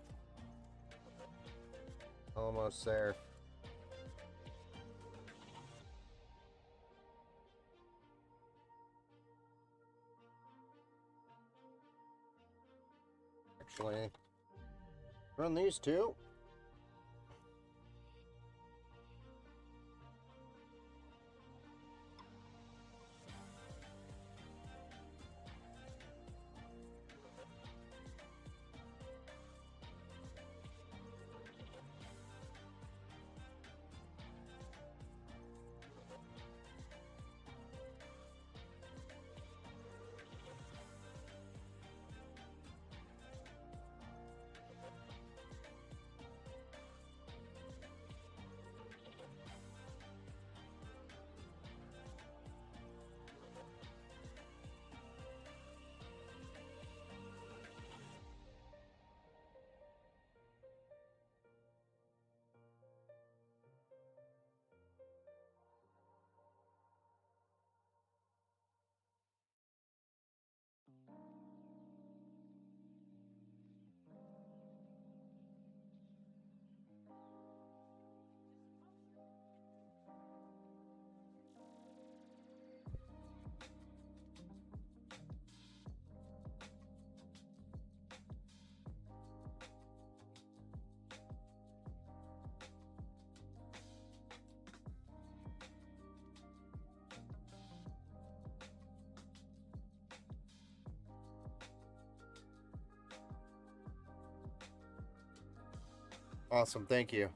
Almost there. Actually, run these two. Awesome, thank you.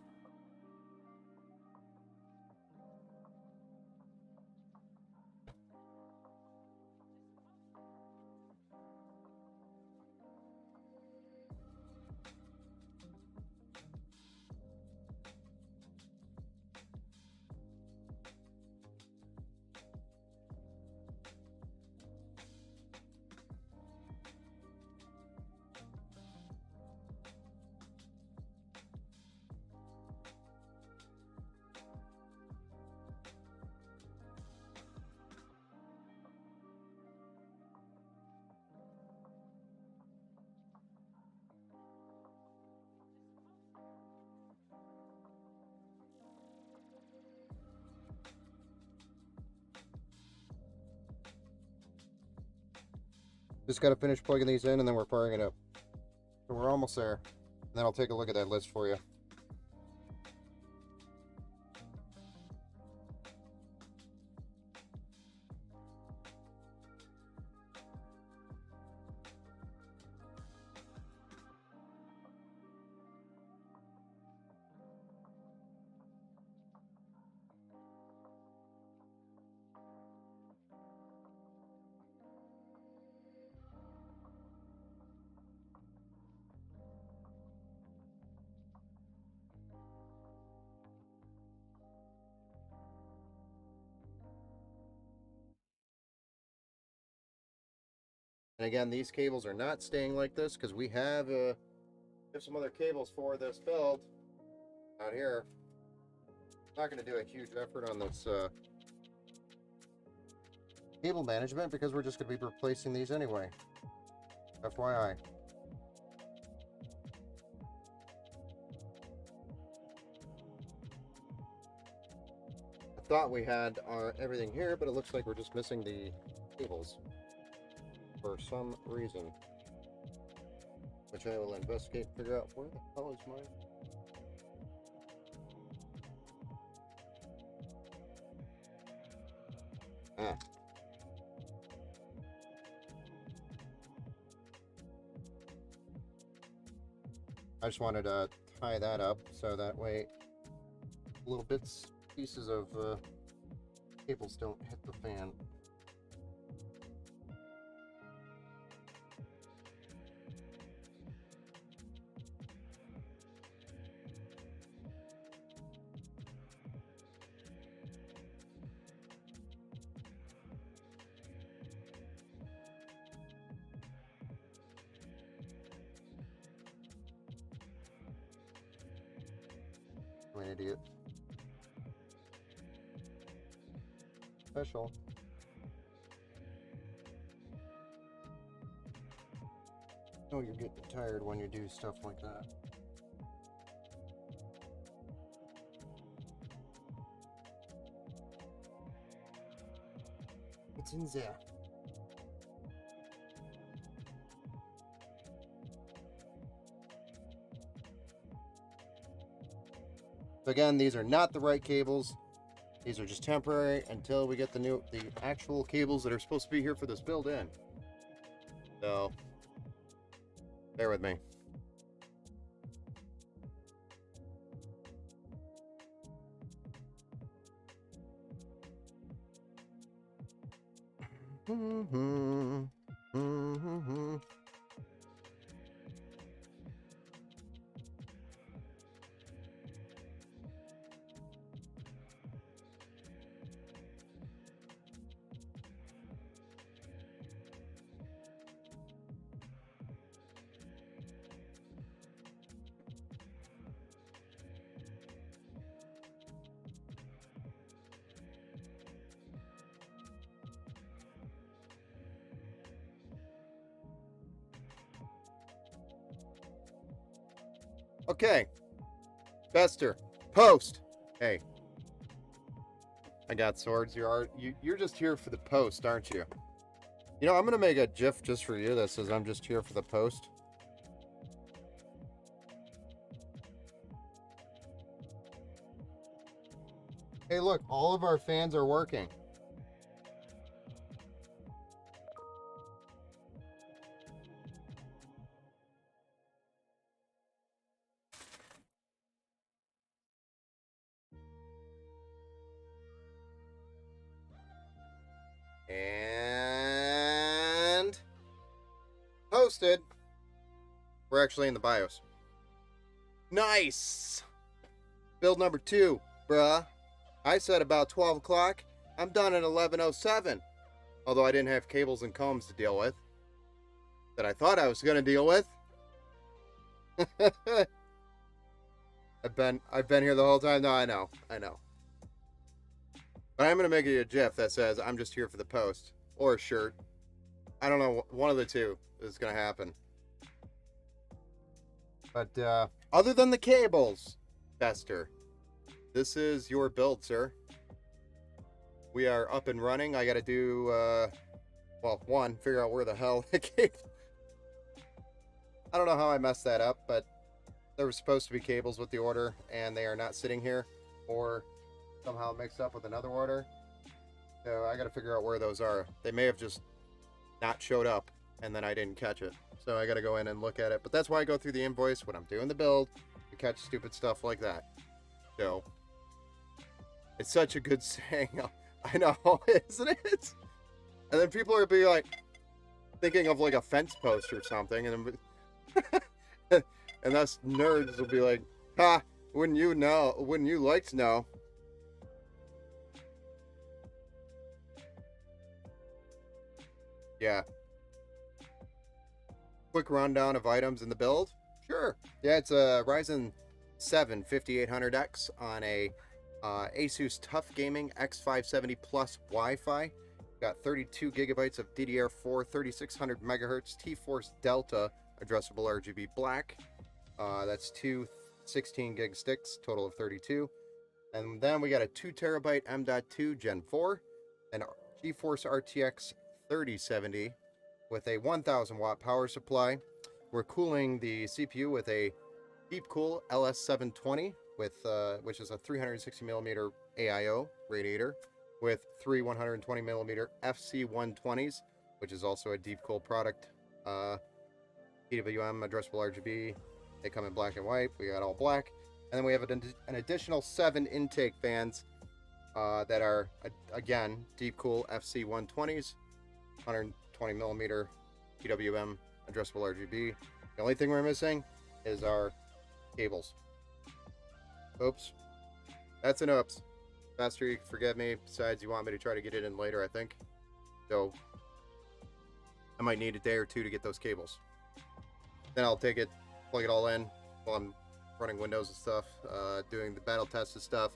Just got to finish plugging these in and then we're firing it up. So we're almost there. And then I'll take a look at that list for you. And again, these cables are not staying like this because we have some other cables for this build out here. Not going to do a huge effort on this cable management because we're just going to be replacing these anyway. FYI. I thought we had everything here, but it looks like we're just missing the cables for some reason, which I will investigate and figure out where the hell is mine. I just wanted to tie that up so that way little pieces of cables don't hit the fan. I'm an idiot. Special. Oh, you're getting tired when you do stuff like that. It's in there. So again, these are not the right cables. These are just temporary until we get the actual cables that are supposed to be here for this build in. So, bear with me. Okay, Bester, post. Hey, I got swords. You're just here for the post, aren't you? You know, I'm gonna make a GIF just for you that says I'm just here for the post. Hey, look, all of our fans are working. posted. We're actually in the BIOS. Nice! Build number 2, bruh. I said about 12 o'clock. I'm done at 11:07. Although I didn't have cables and combs to deal with. That I thought I was going to deal with. I've been here the whole time. No, I know. But I'm going to make it a GIF that says I'm just here for the post. Or a shirt. I don't know. One of the two is going to happen. But other than the cables, Bester, this is your build, sir. We are up and running. I got to do, well, one, figure out where the hell the cable. I don't know how I messed that up, but there were supposed to be cables with the order, and they are not sitting here, or somehow mixed up with another order. So I got to figure out where those are. They may have just not showed up, and then I didn't catch it. So I got to go in and look at it. But that's why I go through the invoice when I'm doing the build to catch stupid stuff like that. So it's such a good saying. I know, isn't it? And then people will be like thinking of like a fence post or something, and then, and us nerds will be like, "Ha! Wouldn't you know? Wouldn't you like to know?" Yeah. Quick rundown of items in the build. Sure. Yeah, it's a Ryzen 7 5800X on a Asus TUF Gaming X570 Plus Wi-Fi. Got 32 gigabytes of DDR4, 3600 megahertz T-Force Delta addressable RGB black. That's two 16 gig sticks, total of 32. And then we got a 2 terabyte M.2 Gen 4, and GeForce RTX 3070 with a 1000 watt power supply. We're cooling the CPU with a Deepcool LS720 with which is a 360 millimeter AIO radiator with three 120 millimeter FC120s, which is also a Deepcool product. PWM addressable RGB. They come in black and white. We got all black, and then we have an additional 7 intake fans that are again Deepcool FC120s, 120 millimeter PWM addressable RGB. The only thing we're missing is our cables. Oops. That's an oops. Faster, you can forgive me. Besides, you want me to try to get it in later, I think. So, I might need a day or two to get those cables. Then I'll take it, plug it all in while I'm running Windows and stuff, doing the battle test and stuff,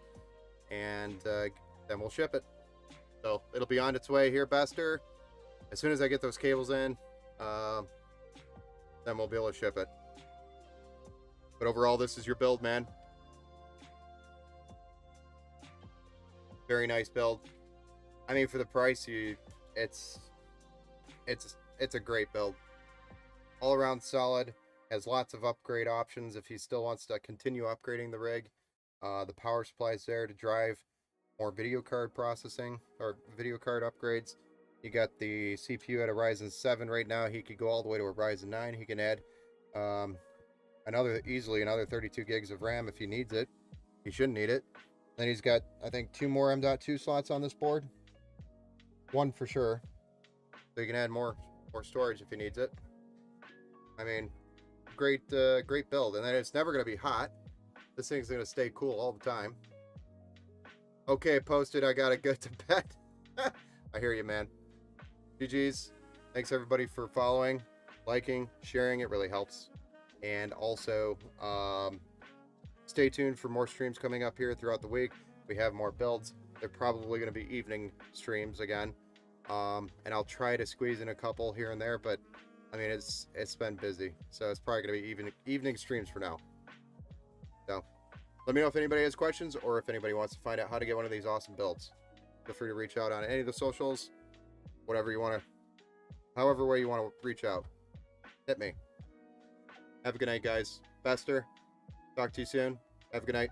and then we'll ship it. So, it'll be on its way here, Bester. As soon as I get those cables in, then we'll be able to ship it. But overall, this is your build, man. Very nice build. I mean, for the price, it's a great build. All around solid. Has lots of upgrade options if he still wants to continue upgrading the rig. The power supply is there to drive more video card processing or video card upgrades. You got the CPU at a Ryzen 7 right now. He could go all the way to a Ryzen 9. He can add easily another 32 gigs of RAM if he needs it. He shouldn't need it. Then he's got, I think, 2 more M.2 slots on this board. 1 for sure. So he can add more storage if he needs it. I mean, great build. And then it's never going to be hot. This thing's going to stay cool all the time. Okay, posted. I got to go to bed. I hear you, man. GG's. Thanks, everybody, for following, liking, sharing. It really helps. And also, stay tuned for more streams coming up here throughout the week. We have more builds. They're probably going to be evening streams again. And I'll try to squeeze in a couple here and there, but I mean, it's been busy. So it's probably going to be evening streams for now. So let me know if anybody has questions or if anybody wants to find out how to get one of these awesome builds. Feel free to reach out on any of the socials, whatever you want to, however way you want to reach out. Hit me. Have a good night, guys. Bester. Talk to you soon. Have a good night.